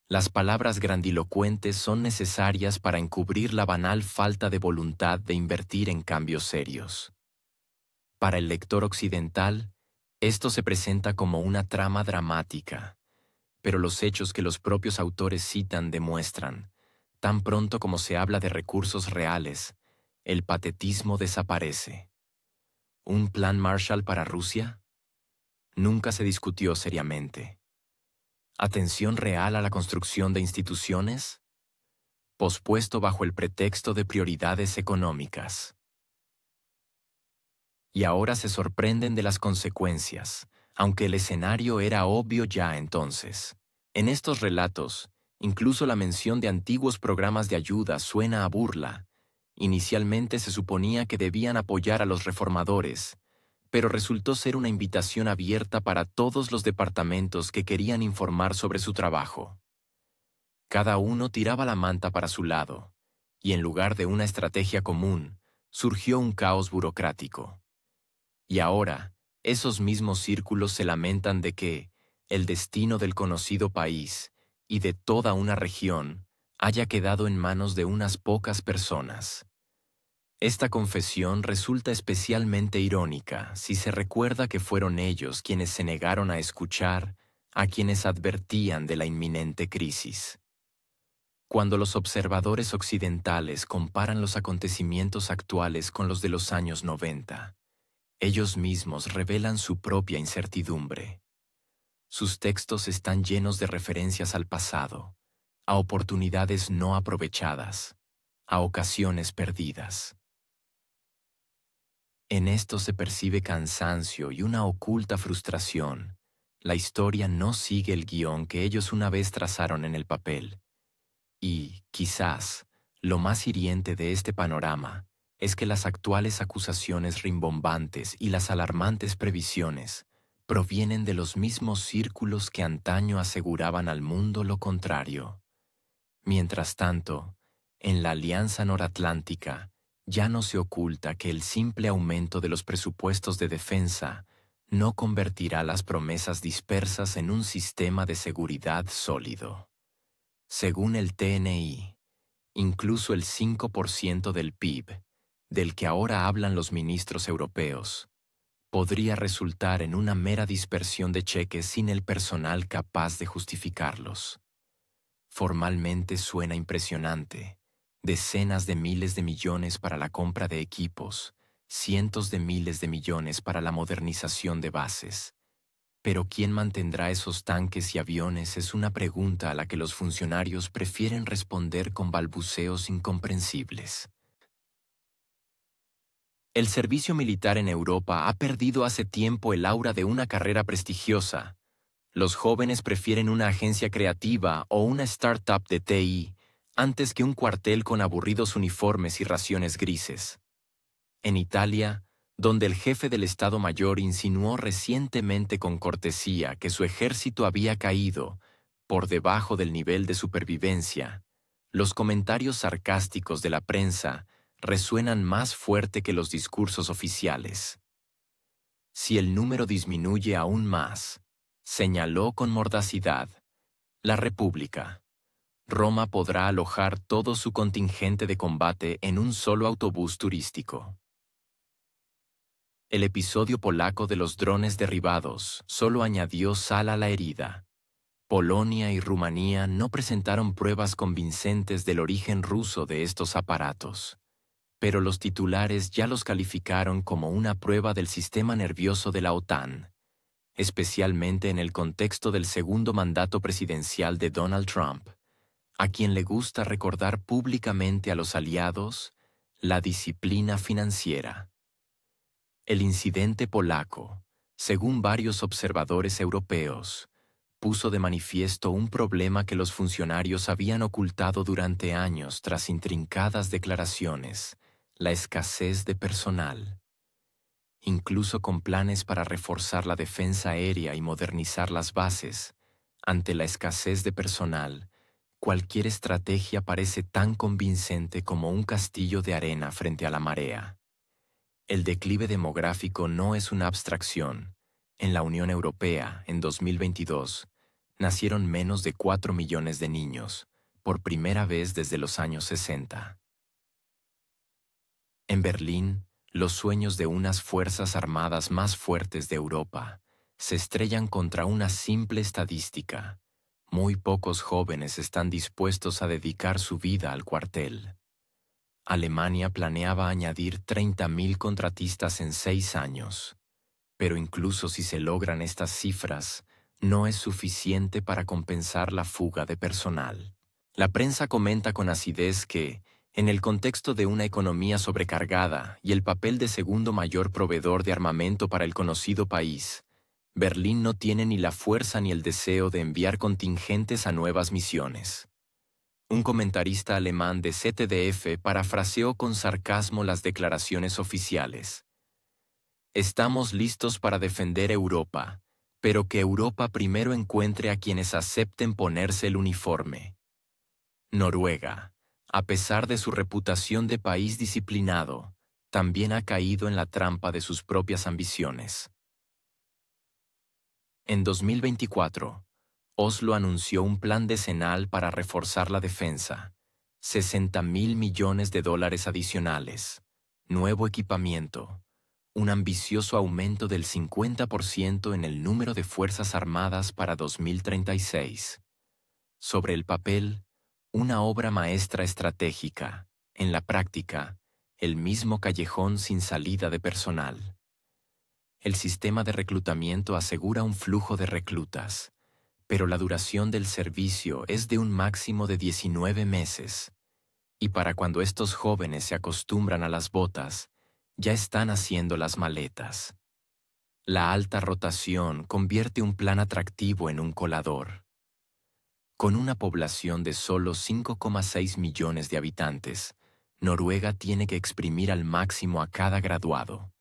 Las palabras grandilocuentes son necesarias para encubrir la banal falta de voluntad de invertir en cambios serios. Para el lector occidental, esto se presenta como una trama dramática, pero los hechos que los propios autores citan demuestran, tan pronto como se habla de recursos reales, el patetismo desaparece. ¿Un plan Marshall para Rusia? Nunca se discutió seriamente. ¿Atención real a la construcción de instituciones? Pospuesto bajo el pretexto de prioridades económicas. Y ahora se sorprenden de las consecuencias, aunque el escenario era obvio ya entonces. En estos relatos, incluso la mención de antiguos programas de ayuda suena a burla. Inicialmente se suponía que debían apoyar a los reformadores, pero resultó ser una invitación abierta para todos los departamentos que querían informar sobre su trabajo. Cada uno tiraba la manta para su lado, y en lugar de una estrategia común, surgió un caos burocrático. Y ahora, esos mismos círculos se lamentan de que el destino del conocido país y de toda una región haya quedado en manos de unas pocas personas. Esta confesión resulta especialmente irónica si se recuerda que fueron ellos quienes se negaron a escuchar a quienes advertían de la inminente crisis. Cuando los observadores occidentales comparan los acontecimientos actuales con los de los años 90, ellos mismos revelan su propia incertidumbre. Sus textos están llenos de referencias al pasado, a oportunidades no aprovechadas, a ocasiones perdidas. En esto se percibe cansancio y una oculta frustración. La historia no sigue el guión que ellos una vez trazaron en el papel. Y, quizás, lo más hiriente de este panorama es que las actuales acusaciones rimbombantes y las alarmantes previsiones provienen de los mismos círculos que antaño aseguraban al mundo lo contrario. Mientras tanto, en la Alianza Noratlántica ya no se oculta que el simple aumento de los presupuestos de defensa no convertirá las promesas dispersas en un sistema de seguridad sólido. Según el TNI, incluso el 5% del PIB, del que ahora hablan los ministros europeos, podría resultar en una mera dispersión de cheques sin el personal capaz de justificarlos. Formalmente suena impresionante. Decenas de miles de millones para la compra de equipos, cientos de miles de millones para la modernización de bases. Pero ¿quién mantendrá esos tanques y aviones? Es una pregunta a la que los funcionarios prefieren responder con balbuceos incomprensibles. El servicio militar en Europa ha perdido hace tiempo el aura de una carrera prestigiosa. Los jóvenes prefieren una agencia creativa o una startup de TI antes que un cuartel con aburridos uniformes y raciones grises. En Italia, donde el jefe del Estado Mayor insinuó recientemente con cortesía que su ejército había caído por debajo del nivel de supervivencia, los comentarios sarcásticos de la prensa resuenan más fuerte que los discursos oficiales. Si el número disminuye aún más, señaló con mordacidad, la República, Roma podrá alojar todo su contingente de combate en un solo autobús turístico. El episodio polaco de los drones derribados solo añadió sal a la herida. Polonia y Rumanía no presentaron pruebas convincentes del origen ruso de estos aparatos, pero los titulares ya los calificaron como una prueba del sistema nervioso de la OTAN, especialmente en el contexto del segundo mandato presidencial de Donald Trump, a quien le gusta recordar públicamente a los aliados la disciplina financiera. El incidente polaco, según varios observadores europeos, puso de manifiesto un problema que los funcionarios habían ocultado durante años tras intrincadas declaraciones: la escasez de personal. Incluso con planes para reforzar la defensa aérea y modernizar las bases, ante la escasez de personal, cualquier estrategia parece tan convincente como un castillo de arena frente a la marea. El declive demográfico no es una abstracción. En la Unión Europea, en 2022, nacieron menos de 4 millones de niños, por primera vez desde los años 60. En Berlín, los sueños de unas fuerzas armadas más fuertes de Europa se estrellan contra una simple estadística: muy pocos jóvenes están dispuestos a dedicar su vida al cuartel. Alemania planeaba añadir 30.000 contratistas en 6 años, pero incluso si se logran estas cifras, no es suficiente para compensar la fuga de personal. La prensa comenta con acidez que, en el contexto de una economía sobrecargada y el papel de segundo mayor proveedor de armamento para el conocido país, Berlín no tiene ni la fuerza ni el deseo de enviar contingentes a nuevas misiones. Un comentarista alemán de ZDF parafraseó con sarcasmo las declaraciones oficiales: «Estamos listos para defender Europa, pero que Europa primero encuentre a quienes acepten ponerse el uniforme». Noruega, a pesar de su reputación de país disciplinado, también ha caído en la trampa de sus propias ambiciones. En 2024, Oslo anunció un plan decenal para reforzar la defensa: $60.000 millones adicionales, nuevo equipamiento, un ambicioso aumento del 50% en el número de fuerzas armadas para 2036. Sobre el papel, una obra maestra estratégica; en la práctica, el mismo callejón sin salida de personal. El sistema de reclutamiento asegura un flujo de reclutas, pero la duración del servicio es de un máximo de 19 meses, y para cuando estos jóvenes se acostumbran a las botas, ya están haciendo las maletas. La alta rotación convierte un plan atractivo en un colador. Con una población de solo 5,6 millones de habitantes, Noruega tiene que exprimir al máximo a cada graduado.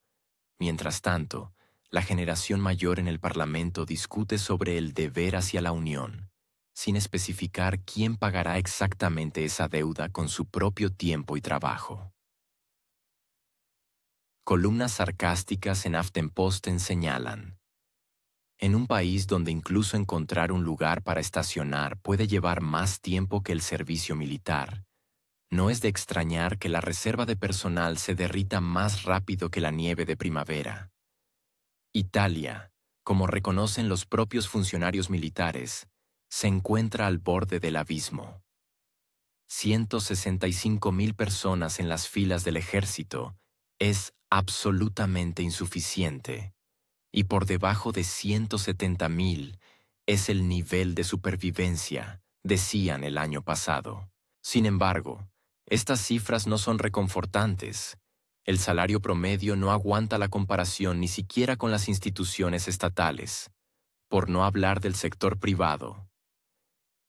Mientras tanto, la generación mayor en el Parlamento discute sobre el deber hacia la Unión, sin especificar quién pagará exactamente esa deuda con su propio tiempo y trabajo. Columnas sarcásticas en Aftenposten señalan: en un país donde incluso encontrar un lugar para estacionar puede llevar más tiempo que el servicio militar, no es de extrañar que la reserva de personal se derrita más rápido que la nieve de primavera. Italia, como reconocen los propios funcionarios militares, se encuentra al borde del abismo. 165.000 personas en las filas del ejército es absolutamente insuficiente, y por debajo de 170.000 es el nivel de supervivencia, decían el año pasado. Sin embargo, estas cifras no son reconfortantes. El salario promedio no aguanta la comparación ni siquiera con las instituciones estatales, por no hablar del sector privado.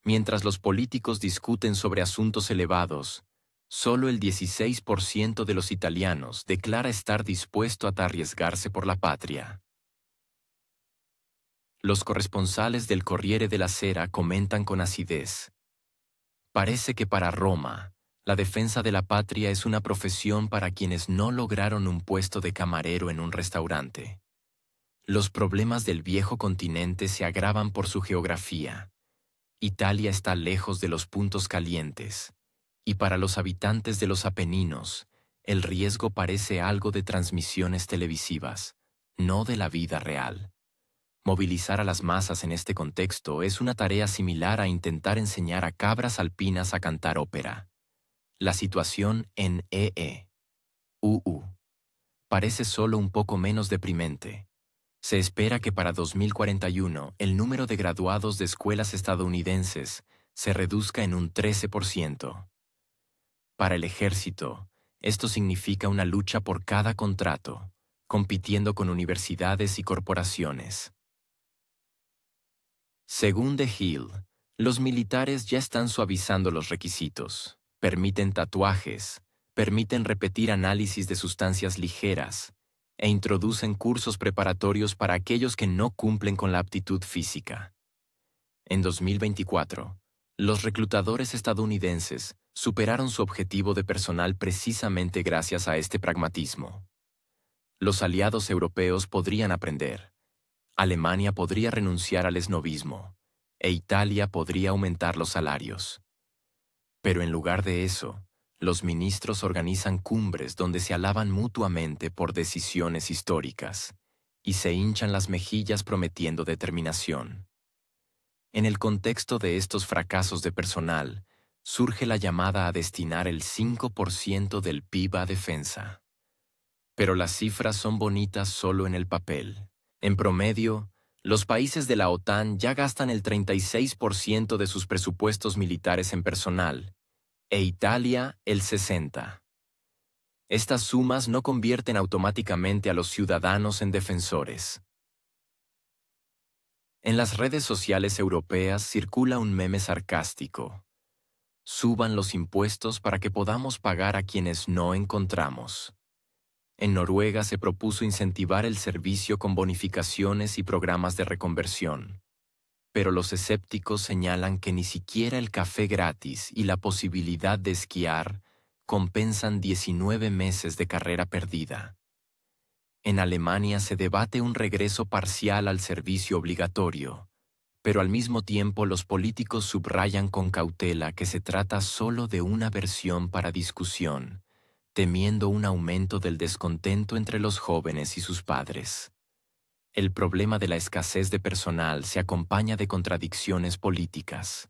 Mientras los políticos discuten sobre asuntos elevados, solo el 16% de los italianos declara estar dispuesto a arriesgarse por la patria. Los corresponsales del Corriere della Sera comentan con acidez: parece que para Roma, la defensa de la patria es una profesión para quienes no lograron un puesto de camarero en un restaurante. Los problemas del viejo continente se agravan por su geografía. Italia está lejos de los puntos calientes, y para los habitantes de los Apeninos, el riesgo parece algo de transmisiones televisivas, no de la vida real. Movilizar a las masas en este contexto es una tarea similar a intentar enseñar a cabras alpinas a cantar ópera. La situación en EE.UU parece solo un poco menos deprimente. Se espera que para 2041 el número de graduados de escuelas estadounidenses se reduzca en un 13%. Para el ejército, esto significa una lucha por cada contrato, compitiendo con universidades y corporaciones. Según The Hill, los militares ya están suavizando los requisitos, permiten tatuajes, permiten repetir análisis de sustancias ligeras e introducen cursos preparatorios para aquellos que no cumplen con la aptitud física. En 2024, los reclutadores estadounidenses superaron su objetivo de personal precisamente gracias a este pragmatismo. Los aliados europeos podrían aprender. Alemania podría renunciar al esnovismo, e Italia podría aumentar los salarios. Pero en lugar de eso, los ministros organizan cumbres donde se alaban mutuamente por decisiones históricas y se hinchan las mejillas prometiendo determinación. En el contexto de estos fracasos de personal, surge la llamada a destinar el 5% del PIB a defensa. Pero las cifras son bonitas solo en el papel. En promedio, los países de la OTAN ya gastan el 36% de sus presupuestos militares en personal, e Italia el 60%. Estas sumas no convierten automáticamente a los ciudadanos en defensores. En las redes sociales europeas circula un meme sarcástico. Suban los impuestos para que podamos pagar a quienes no encontramos. En Noruega se propuso incentivar el servicio con bonificaciones y programas de reconversión. Pero los escépticos señalan que ni siquiera el café gratis y la posibilidad de esquiar compensan 19 meses de carrera perdida. En Alemania se debate un regreso parcial al servicio obligatorio, pero al mismo tiempo los políticos subrayan con cautela que se trata solo de una versión para discusión, temiendo un aumento del descontento entre los jóvenes y sus padres. El problema de la escasez de personal se acompaña de contradicciones políticas.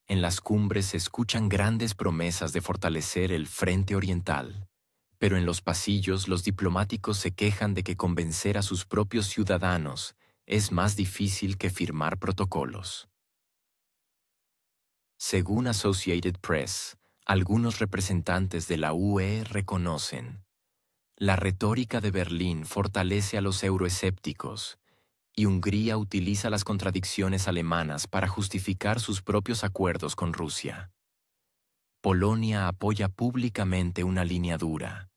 En las cumbres se escuchan grandes promesas de fortalecer el frente oriental, pero en los pasillos los diplomáticos se quejan de que convencer a sus propios ciudadanos es más difícil que firmar protocolos. Según Associated Press, algunos representantes de la UE reconocen: la retórica de Berlín fortalece a los euroescépticos y Hungría utiliza las contradicciones alemanas para justificar sus propios acuerdos con Rusia. Polonia apoya públicamente una línea dura,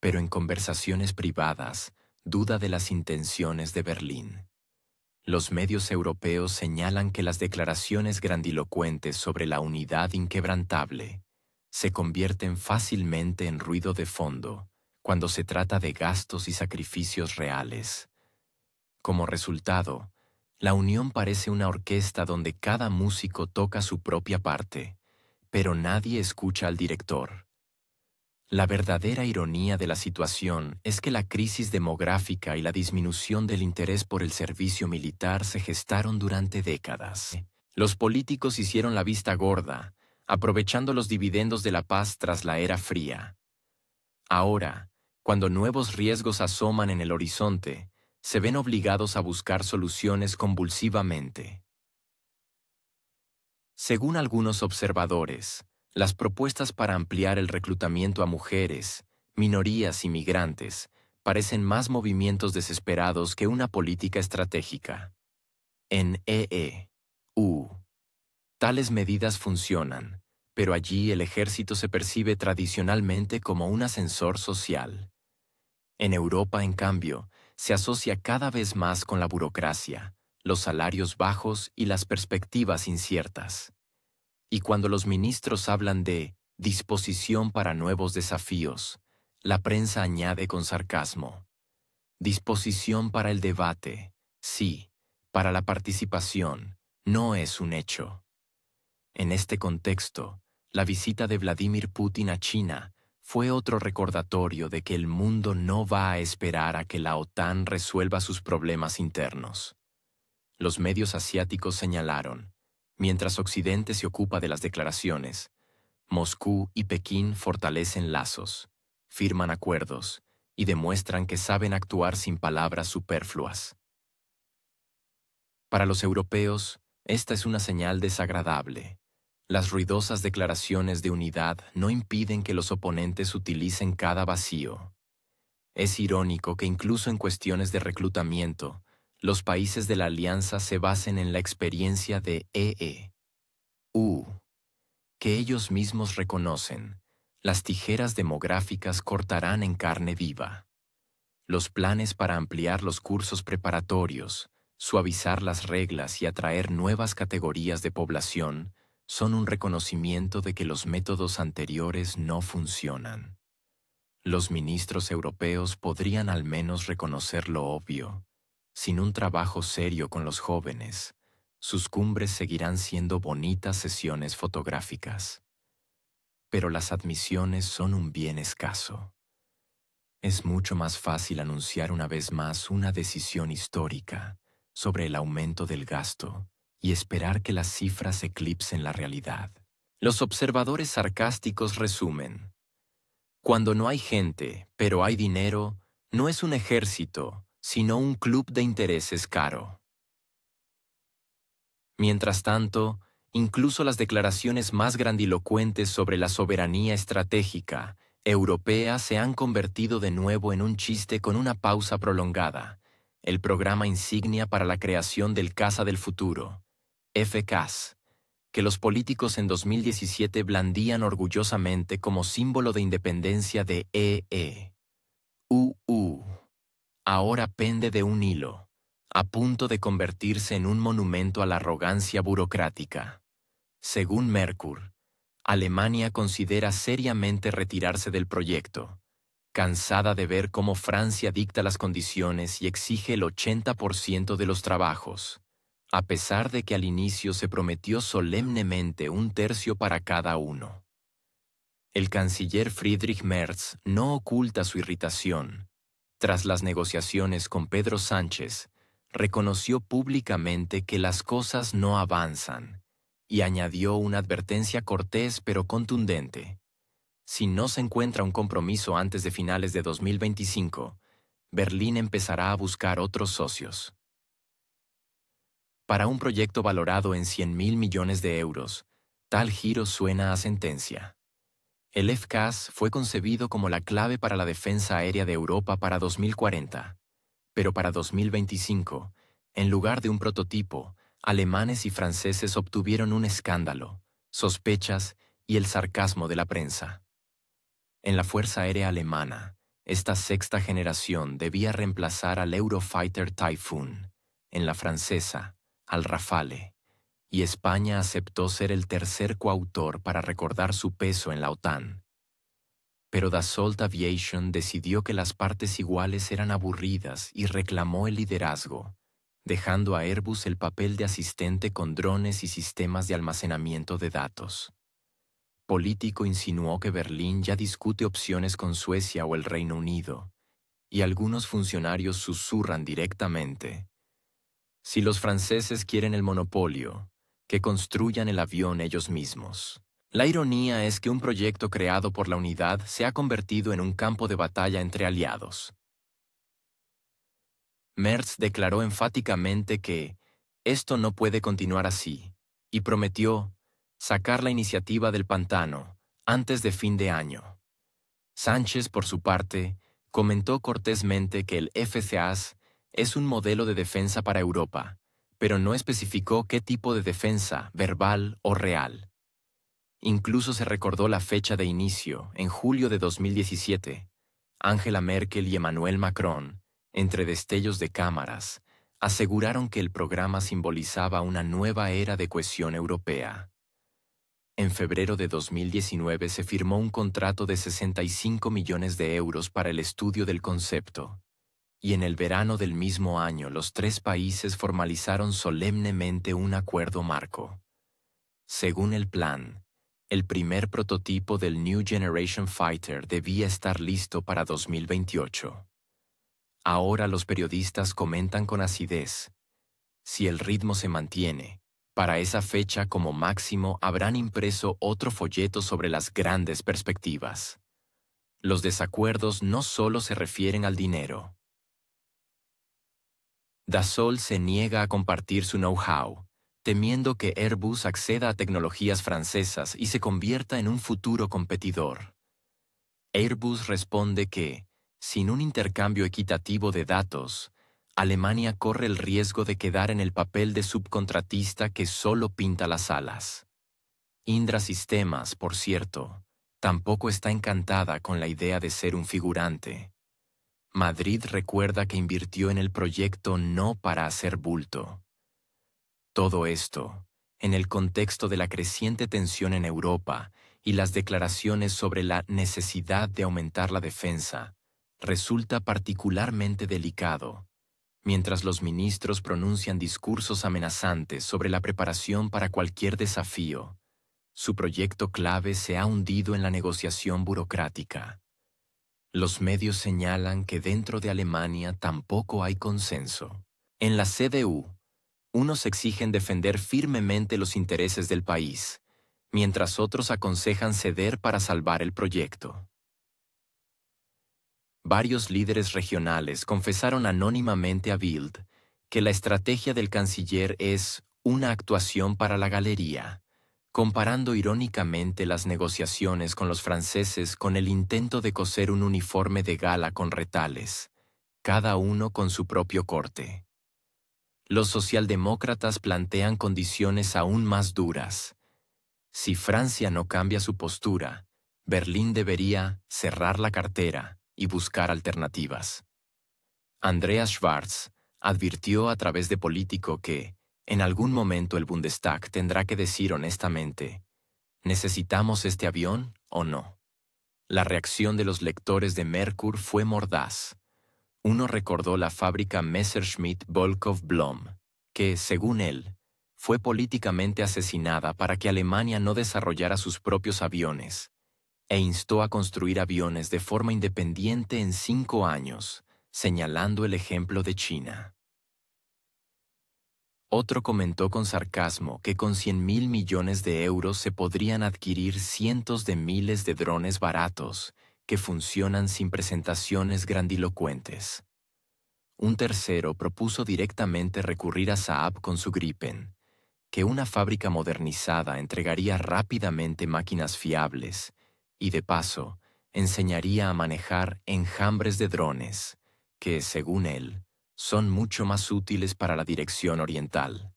pero en conversaciones privadas duda de las intenciones de Berlín. Los medios europeos señalan que las declaraciones grandilocuentes sobre la unidad inquebrantable se convierten fácilmente en ruido de fondo cuando se trata de gastos y sacrificios reales. Como resultado, la unión parece una orquesta donde cada músico toca su propia parte, pero nadie escucha al director. La verdadera ironía de la situación es que la crisis demográfica y la disminución del interés por el servicio militar se gestaron durante décadas. Los políticos hicieron la vista gorda, aprovechando los dividendos de la paz tras la Era Fría. Ahora, cuando nuevos riesgos asoman en el horizonte, se ven obligados a buscar soluciones convulsivamente. Según algunos observadores, las propuestas para ampliar el reclutamiento a mujeres, minorías y migrantes parecen más movimientos desesperados que una política estratégica. En EU, tales medidas funcionan, pero allí el ejército se percibe tradicionalmente como un ascensor social. En Europa, en cambio, se asocia cada vez más con la burocracia, los salarios bajos y las perspectivas inciertas. Y cuando los ministros hablan de disposición para nuevos desafíos, la prensa añade con sarcasmo: disposición para el debate, sí, para la participación, no es un hecho. En este contexto, la visita de Vladimir Putin a China fue otro recordatorio de que el mundo no va a esperar a que la OTAN resuelva sus problemas internos. Los medios asiáticos señalaron: mientras Occidente se ocupa de las declaraciones, Moscú y Pekín fortalecen lazos, firman acuerdos y demuestran que saben actuar sin palabras superfluas. Para los europeos, esta es una señal desagradable. Las ruidosas declaraciones de unidad no impiden que los oponentes utilicen cada vacío. Es irónico que incluso en cuestiones de reclutamiento, los países de la alianza se basen en la experiencia de EU, que ellos mismos reconocen. Las tijeras demográficas cortarán en carne viva. Los planes para ampliar los cursos preparatorios, suavizar las reglas y atraer nuevas categorías de población son un reconocimiento de que los métodos anteriores no funcionan. Los ministros europeos podrían al menos reconocer lo obvio. Sin un trabajo serio con los jóvenes, sus cumbres seguirán siendo bonitas sesiones fotográficas. Pero las admisiones son un bien escaso. Es mucho más fácil anunciar una vez más una decisión histórica sobre el aumento del gasto y esperar que las cifras eclipsen la realidad. Los observadores sarcásticos resumen: cuando no hay gente, pero hay dinero, no es un ejército, sino un club de intereses caro. Mientras tanto, incluso las declaraciones más grandilocuentes sobre la soberanía estratégica europea se han convertido de nuevo en un chiste con una pausa prolongada, el programa insignia para la creación del Casa del Futuro, FCAS, que los políticos en 2017 blandían orgullosamente como símbolo de independencia de EU. Ahora pende de un hilo, a punto de convertirse en un monumento a la arrogancia burocrática. Según Merkur, Alemania considera seriamente retirarse del proyecto, cansada de ver cómo Francia dicta las condiciones y exige el 80% de los trabajos, a pesar de que al inicio se prometió solemnemente un tercio para cada uno. El canciller Friedrich Merz no oculta su irritación. Tras las negociaciones con Pedro Sánchez, reconoció públicamente que las cosas no avanzan y añadió una advertencia cortés pero contundente. Si no se encuentra un compromiso antes de finales de 2025, Berlín empezará a buscar otros socios. Para un proyecto valorado en 100.000 millones de euros, tal giro suena a sentencia. El FCAS fue concebido como la clave para la defensa aérea de Europa para 2040, pero para 2025, en lugar de un prototipo, alemanes y franceses obtuvieron un escándalo, sospechas y el sarcasmo de la prensa. En la Fuerza Aérea Alemana, esta sexta generación debía reemplazar al Eurofighter Typhoon, en la francesa, al Rafale, y España aceptó ser el tercer coautor para recordar su peso en la OTAN. Pero Dassault Aviation decidió que las partes iguales eran aburridas y reclamó el liderazgo, dejando a Airbus el papel de asistente con drones y sistemas de almacenamiento de datos. Político insinuó que Berlín ya discute opciones con Suecia o el Reino Unido, y algunos funcionarios susurran directamente: si los franceses quieren el monopolio, que construyan el avión ellos mismos. La ironía es que un proyecto creado por la unidad se ha convertido en un campo de batalla entre aliados. Merz declaró enfáticamente que esto no puede continuar así, y prometió sacar la iniciativa del pantano antes de fin de año. Sánchez, por su parte, comentó cortésmente que el FCAS es un modelo de defensa para Europa, pero no especificó qué tipo de defensa, verbal o real. Incluso se recordó la fecha de inicio, en julio de 2017. Angela Merkel y Emmanuel Macron, entre destellos de cámaras, aseguraron que el programa simbolizaba una nueva era de cohesión europea. En febrero de 2019 se firmó un contrato de 65 millones de euros para el estudio del concepto, y en el verano del mismo año los tres países formalizaron solemnemente un acuerdo marco. Según el plan, el primer prototipo del New Generation Fighter debía estar listo para 2028. Ahora los periodistas comentan con acidez: si el ritmo se mantiene, para esa fecha como máximo habrán impreso otro folleto sobre las grandes perspectivas. Los desacuerdos no solo se refieren al dinero. Dassault se niega a compartir su know-how, temiendo que Airbus acceda a tecnologías francesas y se convierta en un futuro competidor. Airbus responde que, sin un intercambio equitativo de datos, Alemania corre el riesgo de quedar en el papel de subcontratista que solo pinta las alas. Indra Sistemas, por cierto, tampoco está encantada con la idea de ser un figurante. Madrid recuerda que invirtió en el proyecto no para hacer bulto. Todo esto, en el contexto de la creciente tensión en Europa y las declaraciones sobre la necesidad de aumentar la defensa, resulta particularmente delicado, mientras los ministros pronuncian discursos amenazantes sobre la preparación para cualquier desafío. Su proyecto clave se ha hundido en la negociación burocrática. Los medios señalan que dentro de Alemania tampoco hay consenso. En la CDU, unos exigen defender firmemente los intereses del país, mientras otros aconsejan ceder para salvar el proyecto. Varios líderes regionales confesaron anónimamente a Bild que la estrategia del canciller es una actuación para la galería, comparando irónicamente las negociaciones con los franceses con el intento de coser un uniforme de gala con retales, cada uno con su propio corte. Los socialdemócratas plantean condiciones aún más duras. Si Francia no cambia su postura, Berlín debería cerrar la cartera y buscar alternativas. Andreas Schwarz advirtió a través de Político que, en algún momento el Bundestag tendrá que decir honestamente, ¿necesitamos este avión o no? La reacción de los lectores de Merkur fue mordaz. Uno recordó la fábrica Messerschmitt-Volkov-Blom, que, según él, fue políticamente asesinada para que Alemania no desarrollara sus propios aviones, e instó a construir aviones de forma independiente en 5 años, señalando el ejemplo de China. Otro comentó con sarcasmo que con 100.000 millones de euros se podrían adquirir cientos de miles de drones baratos que funcionan sin presentaciones grandilocuentes. Un tercero propuso directamente recurrir a Saab con su Gripen, que una fábrica modernizada entregaría rápidamente máquinas fiables y, de paso, enseñaría a manejar enjambres de drones, que, según él, son mucho más útiles para la dirección oriental.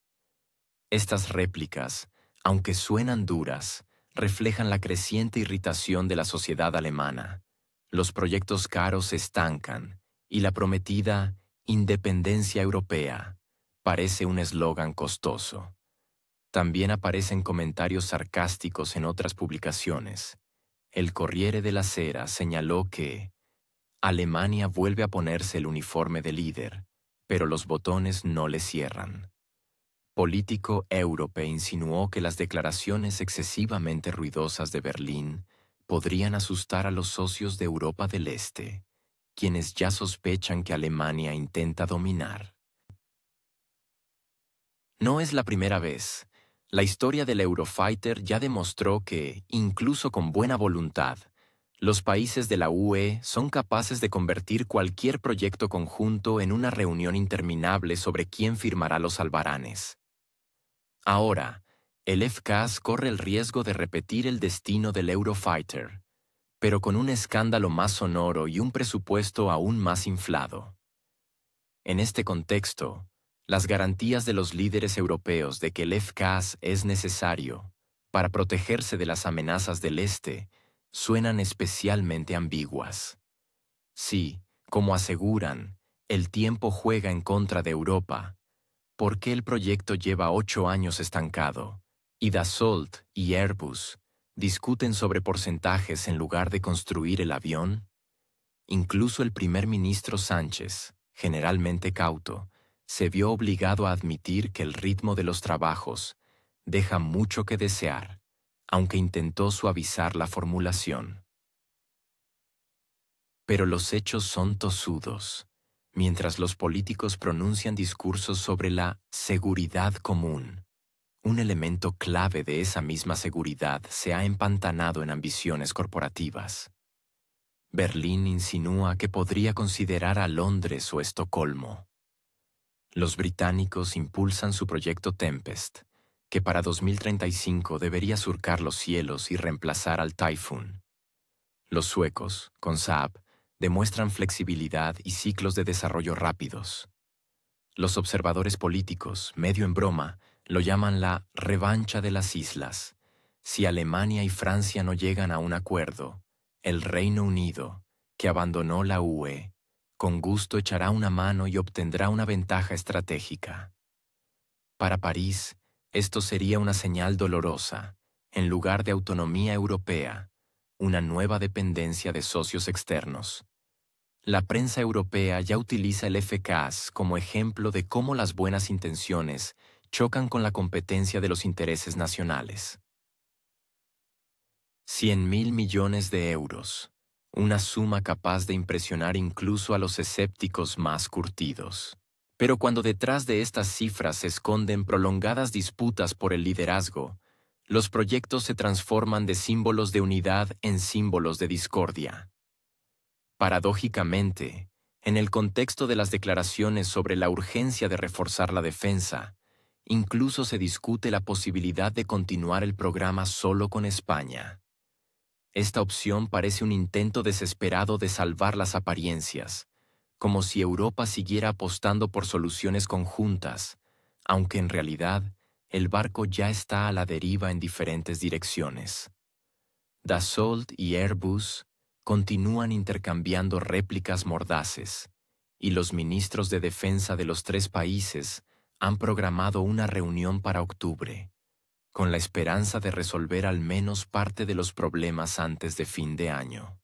Estas réplicas, aunque suenan duras, reflejan la creciente irritación de la sociedad alemana. Los proyectos caros se estancan y la prometida independencia europea parece un eslogan costoso. También aparecen comentarios sarcásticos en otras publicaciones. El Corriere della Sera señaló que Alemania vuelve a ponerse el uniforme de líder, pero los botones no le cierran. Político Europe insinuó que las declaraciones excesivamente ruidosas de Berlín podrían asustar a los socios de Europa del Este, quienes ya sospechan que Alemania intenta dominar. No es la primera vez. La historia del Eurofighter ya demostró que, incluso con buena voluntad, los países de la UE son capaces de convertir cualquier proyecto conjunto en una reunión interminable sobre quién firmará los albaranes. Ahora, el FCAS corre el riesgo de repetir el destino del Eurofighter, pero con un escándalo más sonoro y un presupuesto aún más inflado. En este contexto, las garantías de los líderes europeos de que el FCAS es necesario para protegerse de las amenazas del Este suenan especialmente ambiguas. Si, como aseguran, el tiempo juega en contra de Europa, ¿por qué el proyecto lleva 8 años estancado y Dassault y Airbus discuten sobre porcentajes en lugar de construir el avión? Incluso el primer ministro Sánchez, generalmente cauto, se vio obligado a admitir que el ritmo de los trabajos deja mucho que desear, aunque intentó suavizar la formulación. Pero los hechos son tosudos. Mientras los políticos pronuncian discursos sobre la seguridad común, un elemento clave de esa misma seguridad se ha empantanado en ambiciones corporativas. Berlín insinúa que podría considerar a Londres o Estocolmo. Los británicos impulsan su proyecto Tempest, que para 2035 debería surcar los cielos y reemplazar al Typhoon. Los suecos, con Saab, demuestran flexibilidad y ciclos de desarrollo rápidos. Los observadores políticos, medio en broma, lo llaman la revancha de las islas. Si Alemania y Francia no llegan a un acuerdo, el Reino Unido, que abandonó la UE, con gusto echará una mano y obtendrá una ventaja estratégica. Para París, esto sería una señal dolorosa. En lugar de autonomía europea, una nueva dependencia de socios externos. La prensa europea ya utiliza el FCAS como ejemplo de cómo las buenas intenciones chocan con la competencia de los intereses nacionales. 100.000 millones de euros, una suma capaz de impresionar incluso a los escépticos más curtidos. Pero cuando detrás de estas cifras se esconden prolongadas disputas por el liderazgo, los proyectos se transforman de símbolos de unidad en símbolos de discordia. Paradójicamente, en el contexto de las declaraciones sobre la urgencia de reforzar la defensa, incluso se discute la posibilidad de continuar el programa solo con España. Esta opción parece un intento desesperado de salvar las apariencias, como si Europa siguiera apostando por soluciones conjuntas, aunque en realidad el barco ya está a la deriva en diferentes direcciones. Dassault y Airbus continúan intercambiando réplicas mordaces, y los ministros de defensa de los tres países han programado una reunión para octubre, con la esperanza de resolver al menos parte de los problemas antes de fin de año.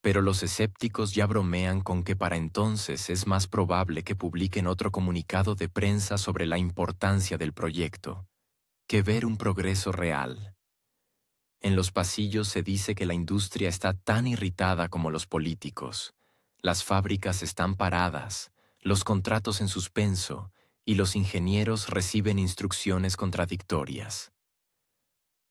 Pero los escépticos ya bromean con que para entonces es más probable que publiquen otro comunicado de prensa sobre la importancia del proyecto, que ver un progreso real. En los pasillos se dice que la industria está tan irritada como los políticos. Las fábricas están paradas, los contratos en suspenso, y los ingenieros reciben instrucciones contradictorias.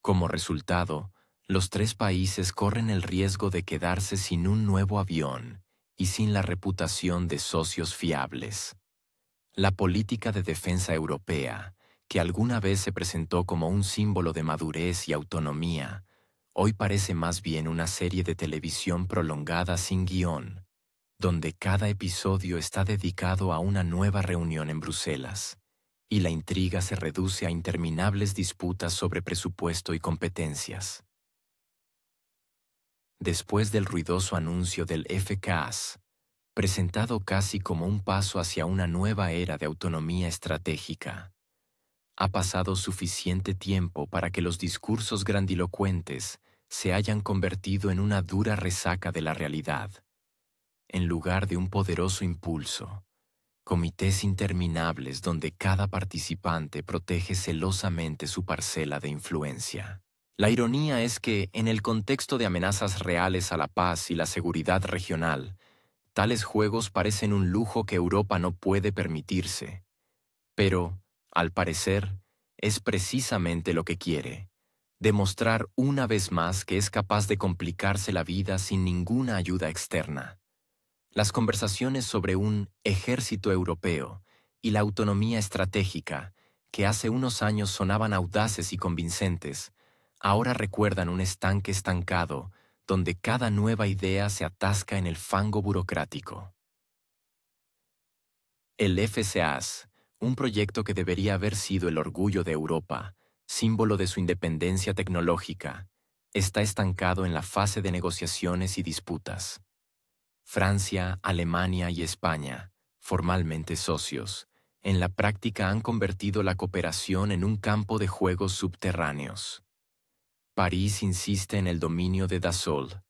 Como resultado, los tres países corren el riesgo de quedarse sin un nuevo avión y sin la reputación de socios fiables. La política de defensa europea, que alguna vez se presentó como un símbolo de madurez y autonomía, hoy parece más bien una serie de televisión prolongada sin guión, donde cada episodio está dedicado a una nueva reunión en Bruselas, y la intriga se reduce a interminables disputas sobre presupuesto y competencias. Después del ruidoso anuncio del FCAS, presentado casi como un paso hacia una nueva era de autonomía estratégica, ha pasado suficiente tiempo para que los discursos grandilocuentes se hayan convertido en una dura resaca de la realidad. En lugar de un poderoso impulso, comités interminables donde cada participante protege celosamente su parcela de influencia. La ironía es que, en el contexto de amenazas reales a la paz y la seguridad regional, tales juegos parecen un lujo que Europa no puede permitirse. Pero, al parecer, es precisamente lo que quiere: demostrar una vez más que es capaz de complicarse la vida sin ninguna ayuda externa. Las conversaciones sobre un ejército europeo y la autonomía estratégica, que hace unos años sonaban audaces y convincentes, ahora recuerdan un estanque estancado donde cada nueva idea se atasca en el fango burocrático. El FCAS, un proyecto que debería haber sido el orgullo de Europa, símbolo de su independencia tecnológica, está estancado en la fase de negociaciones y disputas. Francia, Alemania y España, formalmente socios, en la práctica han convertido la cooperación en un campo de juegos subterráneos. París insiste en el dominio de Dassault,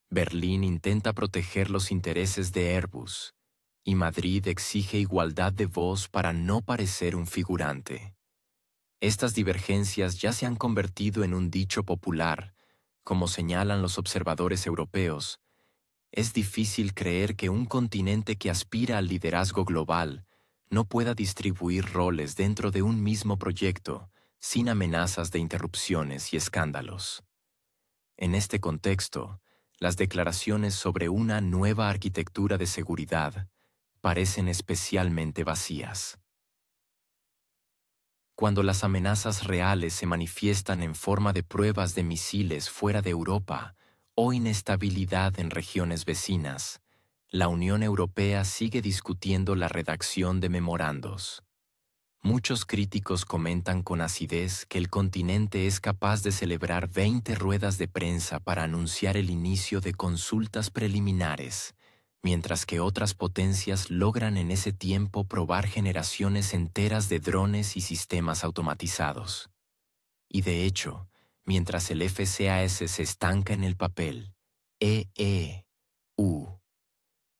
Berlín intenta proteger los intereses de Airbus, y Madrid exige igualdad de voz para no parecer un figurante. Estas divergencias ya se han convertido en un dicho popular, como señalan los observadores europeos. Es difícil creer que un continente que aspira al liderazgo global no pueda distribuir roles dentro de un mismo proyecto sin amenazas de interrupciones y escándalos. En este contexto, las declaraciones sobre una nueva arquitectura de seguridad parecen especialmente vacías. Cuando las amenazas reales se manifiestan en forma de pruebas de misiles fuera de Europa o inestabilidad en regiones vecinas, la Unión Europea sigue discutiendo la redacción de memorandos. Muchos críticos comentan con acidez que el continente es capaz de celebrar 20 ruedas de prensa para anunciar el inicio de consultas preliminares, mientras que otras potencias logran en ese tiempo probar generaciones enteras de drones y sistemas automatizados. Y de hecho, mientras el FCAS se estanca en el papel, EU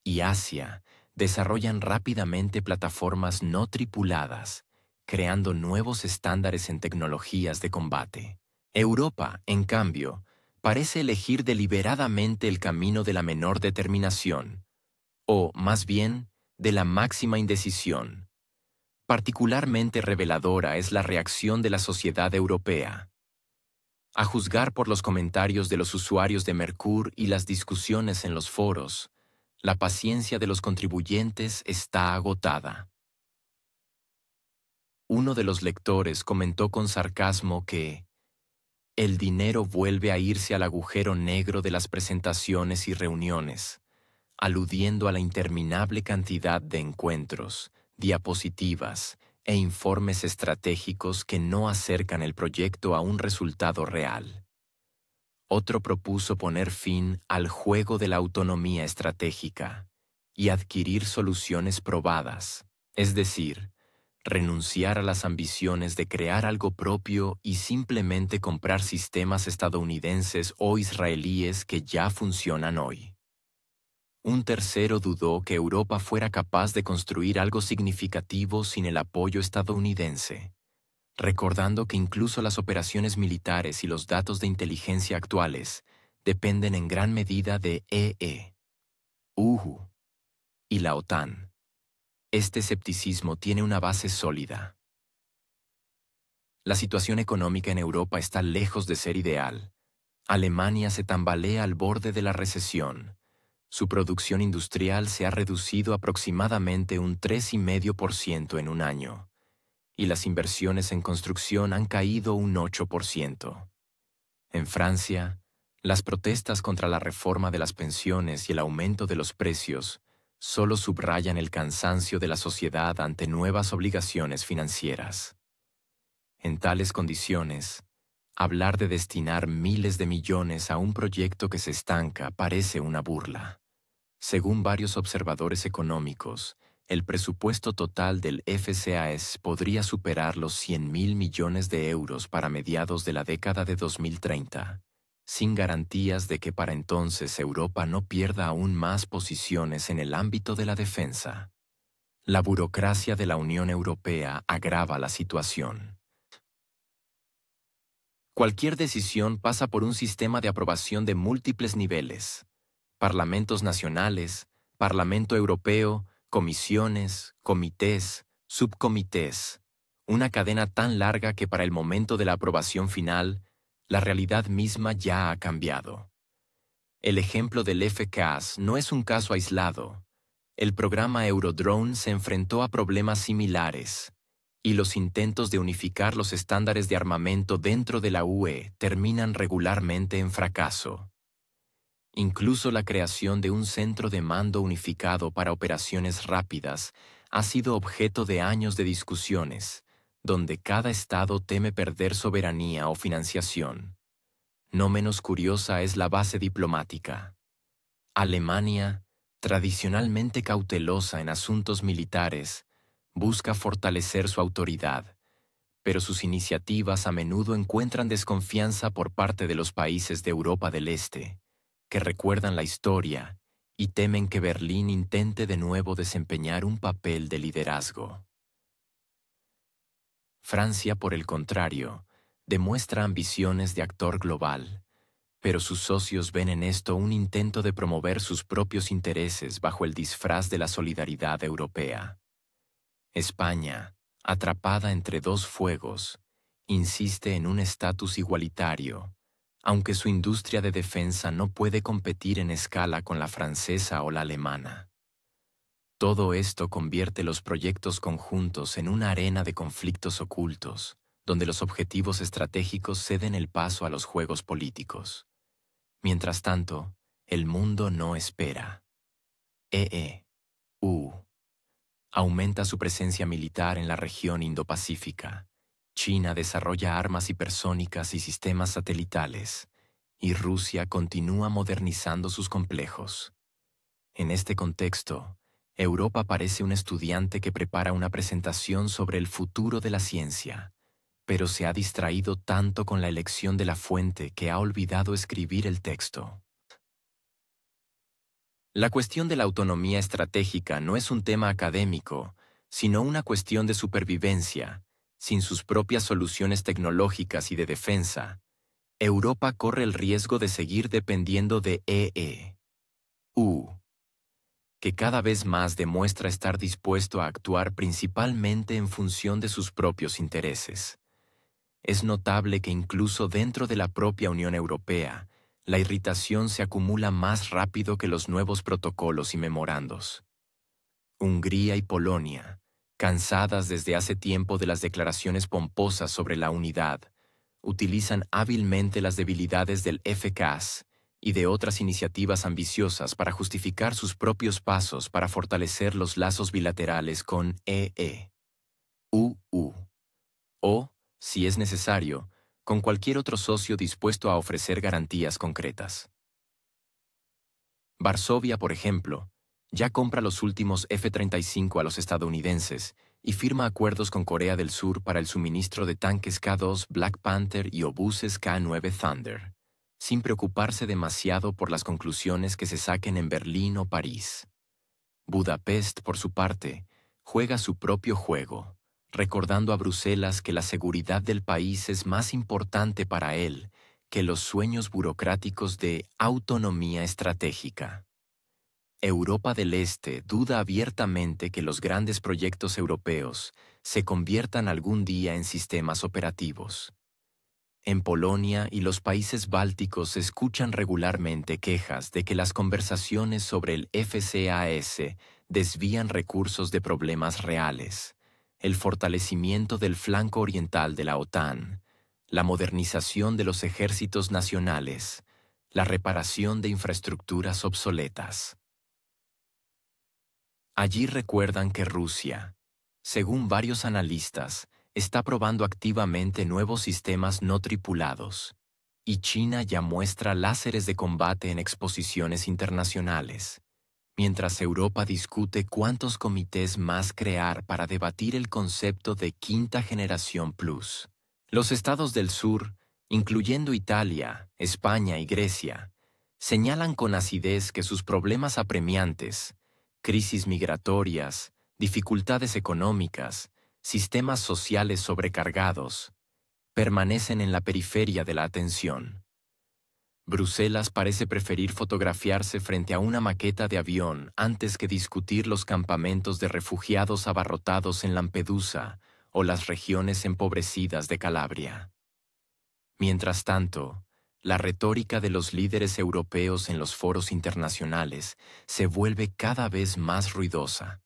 y Asia desarrollan rápidamente plataformas no tripuladas, creando nuevos estándares en tecnologías de combate. Europa, en cambio, parece elegir deliberadamente el camino de la menor determinación, o, más bien, de la máxima indecisión. Particularmente reveladora es la reacción de la sociedad europea. A juzgar por los comentarios de los usuarios de Mercur y las discusiones en los foros, la paciencia de los contribuyentes está agotada. Uno de los lectores comentó con sarcasmo que el dinero vuelve a irse al agujero negro de las presentaciones y reuniones, aludiendo a la interminable cantidad de encuentros, diapositivas e informes estratégicos que no acercan el proyecto a un resultado real. Otro propuso poner fin al juego de la autonomía estratégica y adquirir soluciones probadas, es decir, renunciar a las ambiciones de crear algo propio y simplemente comprar sistemas estadounidenses o israelíes que ya funcionan hoy. Un tercero dudó que Europa fuera capaz de construir algo significativo sin el apoyo estadounidense, recordando que incluso las operaciones militares y los datos de inteligencia actuales dependen en gran medida de EU y la OTAN. Este escepticismo tiene una base sólida. La situación económica en Europa está lejos de ser ideal. Alemania se tambalea al borde de la recesión. Su producción industrial se ha reducido aproximadamente un 3,5% en un año, y las inversiones en construcción han caído un 8%. En Francia, las protestas contra la reforma de las pensiones y el aumento de los precios solo subrayan el cansancio de la sociedad ante nuevas obligaciones financieras. En tales condiciones, hablar de destinar miles de millones a un proyecto que se estanca parece una burla. Según varios observadores económicos, el presupuesto total del FCAS podría superar los 100.000 millones de euros para mediados de la década de 2030, sin garantías de que para entonces Europa no pierda aún más posiciones en el ámbito de la defensa. La burocracia de la Unión Europea agrava la situación. Cualquier decisión pasa por un sistema de aprobación de múltiples niveles: parlamentos nacionales, Parlamento Europeo, comisiones, comités, subcomités, una cadena tan larga que para el momento de la aprobación final, la realidad misma ya ha cambiado. El ejemplo del FCAS no es un caso aislado. El programa Eurodrone se enfrentó a problemas similares, y los intentos de unificar los estándares de armamento dentro de la UE terminan regularmente en fracaso. Incluso la creación de un centro de mando unificado para operaciones rápidas ha sido objeto de años de discusiones, donde cada estado teme perder soberanía o financiación. No menos curiosa es la base diplomática. Alemania, tradicionalmente cautelosa en asuntos militares, busca fortalecer su autoridad, pero sus iniciativas a menudo encuentran desconfianza por parte de los países de Europa del Este, que recuerdan la historia y temen que Berlín intente de nuevo desempeñar un papel de liderazgo. Francia, por el contrario, demuestra ambiciones de actor global, pero sus socios ven en esto un intento de promover sus propios intereses bajo el disfraz de la solidaridad europea. España, atrapada entre dos fuegos, insiste en un estatus igualitario, aunque su industria de defensa no puede competir en escala con la francesa o la alemana. Todo esto convierte los proyectos conjuntos en una arena de conflictos ocultos, donde los objetivos estratégicos ceden el paso a los juegos políticos. Mientras tanto, el mundo no espera. EU. Aumenta su presencia militar en la región Indo-Pacífica. China desarrolla armas hipersónicas y sistemas satelitales, y Rusia continúa modernizando sus complejos. En este contexto, Europa parece un estudiante que prepara una presentación sobre el futuro de la ciencia, pero se ha distraído tanto con la elección de la fuente que ha olvidado escribir el texto. La cuestión de la autonomía estratégica no es un tema académico, sino una cuestión de supervivencia. Sin sus propias soluciones tecnológicas y de defensa, Europa corre el riesgo de seguir dependiendo de EU, que cada vez más demuestra estar dispuesto a actuar principalmente en función de sus propios intereses. Es notable que incluso dentro de la propia Unión Europea, la irritación se acumula más rápido que los nuevos protocolos y memorandos. Hungría y Polonia, cansadas desde hace tiempo de las declaraciones pomposas sobre la unidad, utilizan hábilmente las debilidades del FCAS y de otras iniciativas ambiciosas para justificar sus propios pasos para fortalecer los lazos bilaterales con EU, o, si es necesario, con cualquier otro socio dispuesto a ofrecer garantías concretas. Varsovia, por ejemplo, ya compra los últimos F-35 a los estadounidenses y firma acuerdos con Corea del Sur para el suministro de tanques K-2 Black Panther y obuses K-9 Thunder, sin preocuparse demasiado por las conclusiones que se saquen en Berlín o París. Budapest, por su parte, juega su propio juego, recordando a Bruselas que la seguridad del país es más importante para él que los sueños burocráticos de autonomía estratégica. Europa del Este duda abiertamente que los grandes proyectos europeos se conviertan algún día en sistemas operativos. En Polonia y los países bálticos se escuchan regularmente quejas de que las conversaciones sobre el FCAS desvían recursos de problemas reales, el fortalecimiento del flanco oriental de la OTAN, la modernización de los ejércitos nacionales, la reparación de infraestructuras obsoletas. Allí recuerdan que Rusia, según varios analistas, está probando activamente nuevos sistemas no tripulados, y China ya muestra láseres de combate en exposiciones internacionales, mientras Europa discute cuántos comités más crear para debatir el concepto de quinta generación plus. Los estados del sur, incluyendo Italia, España y Grecia, señalan con acidez que sus problemas apremiantes, crisis migratorias, dificultades económicas, sistemas sociales sobrecargados, permanecen en la periferia de la atención. Bruselas parece preferir fotografiarse frente a una maqueta de avión antes que discutir los campamentos de refugiados abarrotados en Lampedusa o las regiones empobrecidas de Calabria. Mientras tanto, la retórica de los líderes europeos en los foros internacionales se vuelve cada vez más ruidosa.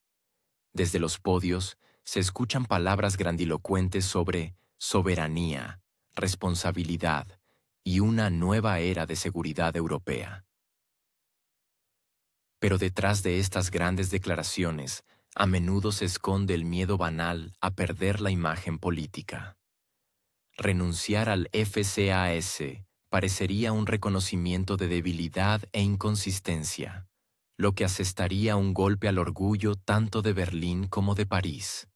Desde los podios se escuchan palabras grandilocuentes sobre soberanía, responsabilidad y una nueva era de seguridad europea. Pero detrás de estas grandes declaraciones, a menudo se esconde el miedo banal a perder la imagen política. Renunciar al FCAS parecería un reconocimiento de debilidad e inconsistencia, lo que asestaría un golpe al orgullo tanto de Berlín como de París.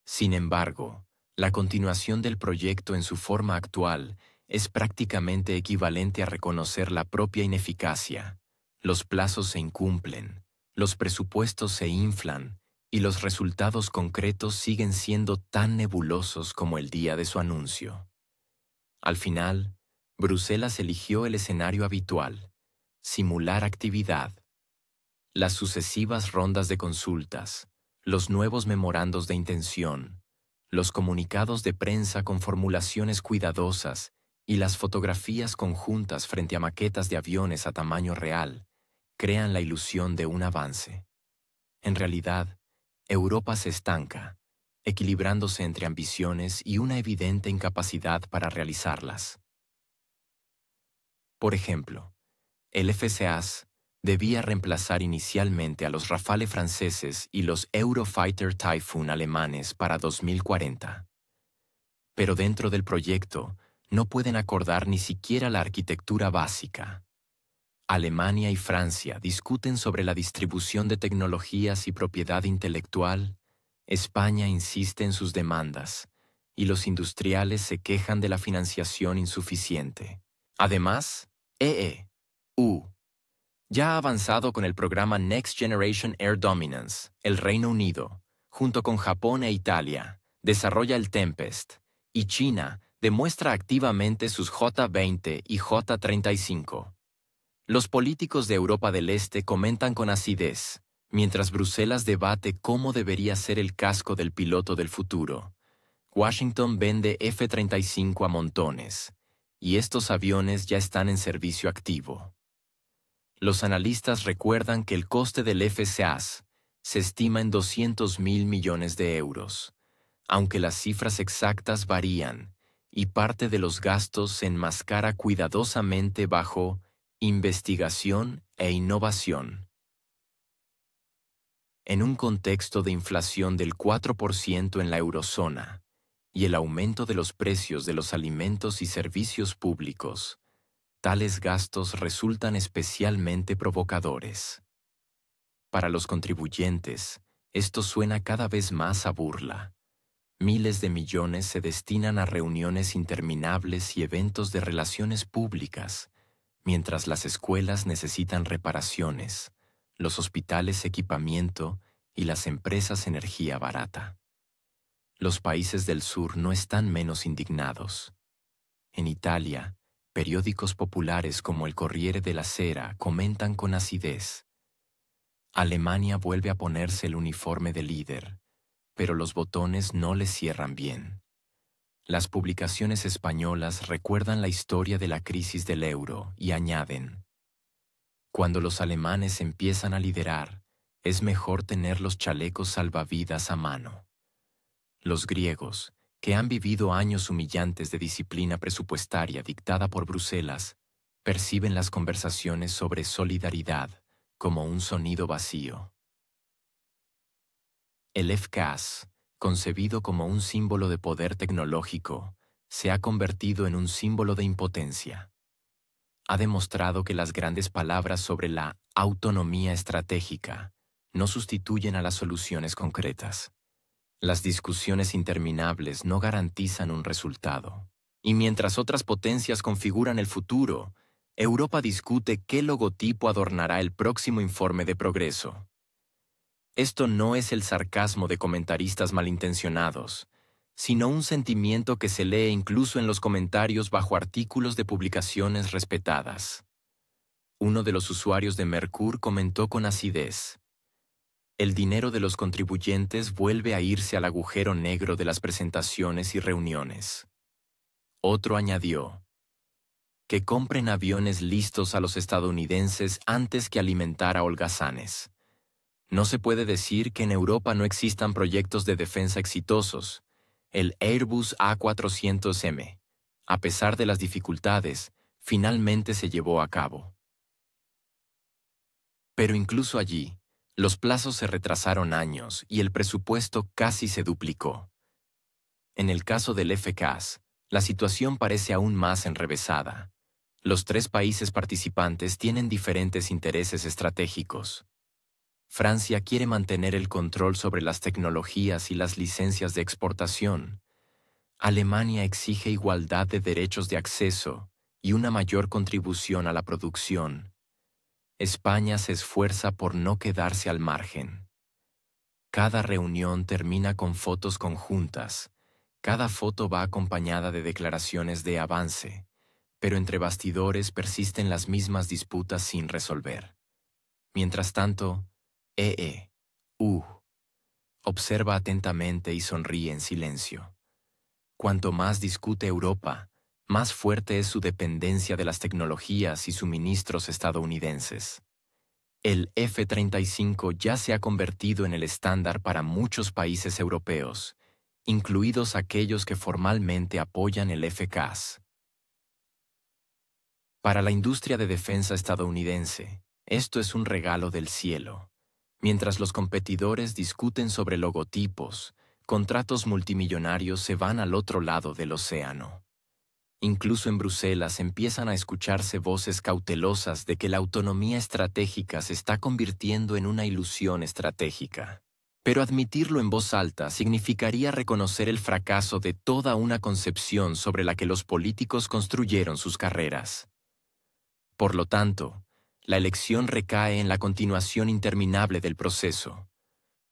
Sin embargo, la continuación del proyecto en su forma actual es prácticamente equivalente a reconocer la propia ineficacia. Los plazos se incumplen, los presupuestos se inflan y los resultados concretos siguen siendo tan nebulosos como el día de su anuncio. Al final, Bruselas eligió el escenario habitual: simular actividad. Las sucesivas rondas de consultas, los nuevos memorandos de intención, los comunicados de prensa con formulaciones cuidadosas y las fotografías conjuntas frente a maquetas de aviones a tamaño real crean la ilusión de un avance. En realidad, Europa se estanca, equilibrándose entre ambiciones y una evidente incapacidad para realizarlas. Por ejemplo, el FCAS Debía reemplazar inicialmente a los Rafale franceses y los Eurofighter Typhoon alemanes para 2040. Pero dentro del proyecto no pueden acordar ni siquiera la arquitectura básica. Alemania y Francia discuten sobre la distribución de tecnologías y propiedad intelectual, España insiste en sus demandas, y los industriales se quejan de la financiación insuficiente. Además, EU ya ha avanzado con el programa Next Generation Air Dominance. El Reino Unido, junto con Japón e Italia, desarrolla el Tempest, y China demuestra activamente sus J-20 y J-35. Los políticos de Europa del Este comentan con acidez, mientras Bruselas debate cómo debería ser el casco del piloto del futuro. Washington vende F-35 a montones, y estos aviones ya están en servicio activo. Los analistas recuerdan que el coste del FCAS se estima en 200.000 millones de euros, aunque las cifras exactas varían, y parte de los gastos se enmascara cuidadosamente bajo investigación e innovación. En un contexto de inflación del 4% en la eurozona y el aumento de los precios de los alimentos y servicios públicos, tales gastos resultan especialmente provocadores. Para los contribuyentes, esto suena cada vez más a burla. Miles de millones se destinan a reuniones interminables y eventos de relaciones públicas, mientras las escuelas necesitan reparaciones, los hospitales equipamiento y las empresas energía barata. Los países del sur no están menos indignados. En Italia, periódicos populares como el Corriere della Sera comentan con acidez: Alemania vuelve a ponerse el uniforme de líder, pero los botones no le cierran bien. Las publicaciones españolas recuerdan la historia de la crisis del euro y añaden: cuando los alemanes empiezan a liderar, es mejor tener los chalecos salvavidas a mano. Los griegos, que han vivido años humillantes de disciplina presupuestaria dictada por Bruselas, perciben las conversaciones sobre solidaridad como un sonido vacío. El FCAS, concebido como un símbolo de poder tecnológico, se ha convertido en un símbolo de impotencia. Ha demostrado que las grandes palabras sobre la autonomía estratégica no sustituyen a las soluciones concretas. Las discusiones interminables no garantizan un resultado. Y mientras otras potencias configuran el futuro, Europa discute qué logotipo adornará el próximo informe de progreso. Esto no es el sarcasmo de comentaristas malintencionados, sino un sentimiento que se lee incluso en los comentarios bajo artículos de publicaciones respetadas. Uno de los usuarios de Mercur comentó con acidez: el dinero de los contribuyentes vuelve a irse al agujero negro de las presentaciones y reuniones. Otro añadió: que compren aviones listos a los estadounidenses antes que alimentar a holgazanes. No se puede decir que en Europa no existan proyectos de defensa exitosos. El Airbus A400M, a pesar de las dificultades, finalmente se llevó a cabo. Pero incluso allí, los plazos se retrasaron años y el presupuesto casi se duplicó. En el caso del FCAS, la situación parece aún más enrevesada. Los 3 países participantes tienen diferentes intereses estratégicos. Francia quiere mantener el control sobre las tecnologías y las licencias de exportación. Alemania exige igualdad de derechos de acceso y una mayor contribución a la producción. España se esfuerza por no quedarse al margen. Cada reunión termina con fotos conjuntas. Cada foto va acompañada de declaraciones de avance, pero entre bastidores persisten las mismas disputas sin resolver. Mientras tanto, observa atentamente y sonríe en silencio. Cuanto más discute Europa, más fuerte es su dependencia de las tecnologías y suministros estadounidenses. El F-35 ya se ha convertido en el estándar para muchos países europeos, incluidos aquellos que formalmente apoyan el FCAS. Para la industria de defensa estadounidense, Esto es un regalo del cielo. Mientras los competidores discuten sobre logotipos, contratos multimillonarios se van al otro lado del océano. Incluso en Bruselas empiezan a escucharse voces cautelosas de que la autonomía estratégica se está convirtiendo en una ilusión estratégica. Pero admitirlo en voz alta significaría reconocer el fracaso de toda una concepción sobre la que los políticos construyeron sus carreras. Por lo tanto, la elección recae en la continuación interminable del proceso.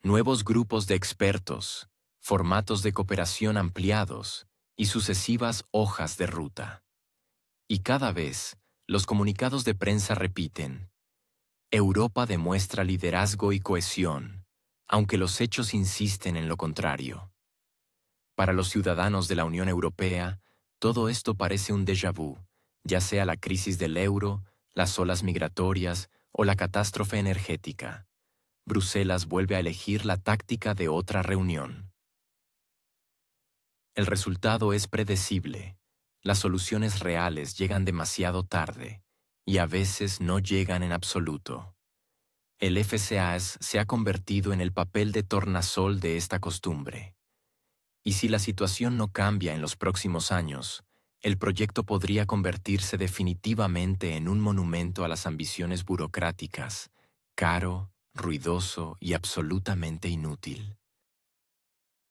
Nuevos grupos de expertos, formatos de cooperación ampliados y sucesivas hojas de ruta. Y cada vez, los comunicados de prensa repiten: Europa demuestra liderazgo y cohesión, aunque los hechos insisten en lo contrario. Para los ciudadanos de la Unión Europea, todo esto parece un déjà vu, ya sea la crisis del euro, las olas migratorias o la catástrofe energética. Bruselas vuelve a elegir la táctica de otra reunión. El resultado es predecible. Las soluciones reales llegan demasiado tarde y a veces no llegan en absoluto. El FCAS se ha convertido en el papel de tornasol de esta costumbre. Y si la situación no cambia en los próximos años, el proyecto podría convertirse definitivamente en un monumento a las ambiciones burocráticas, caro, ruidoso y absolutamente inútil.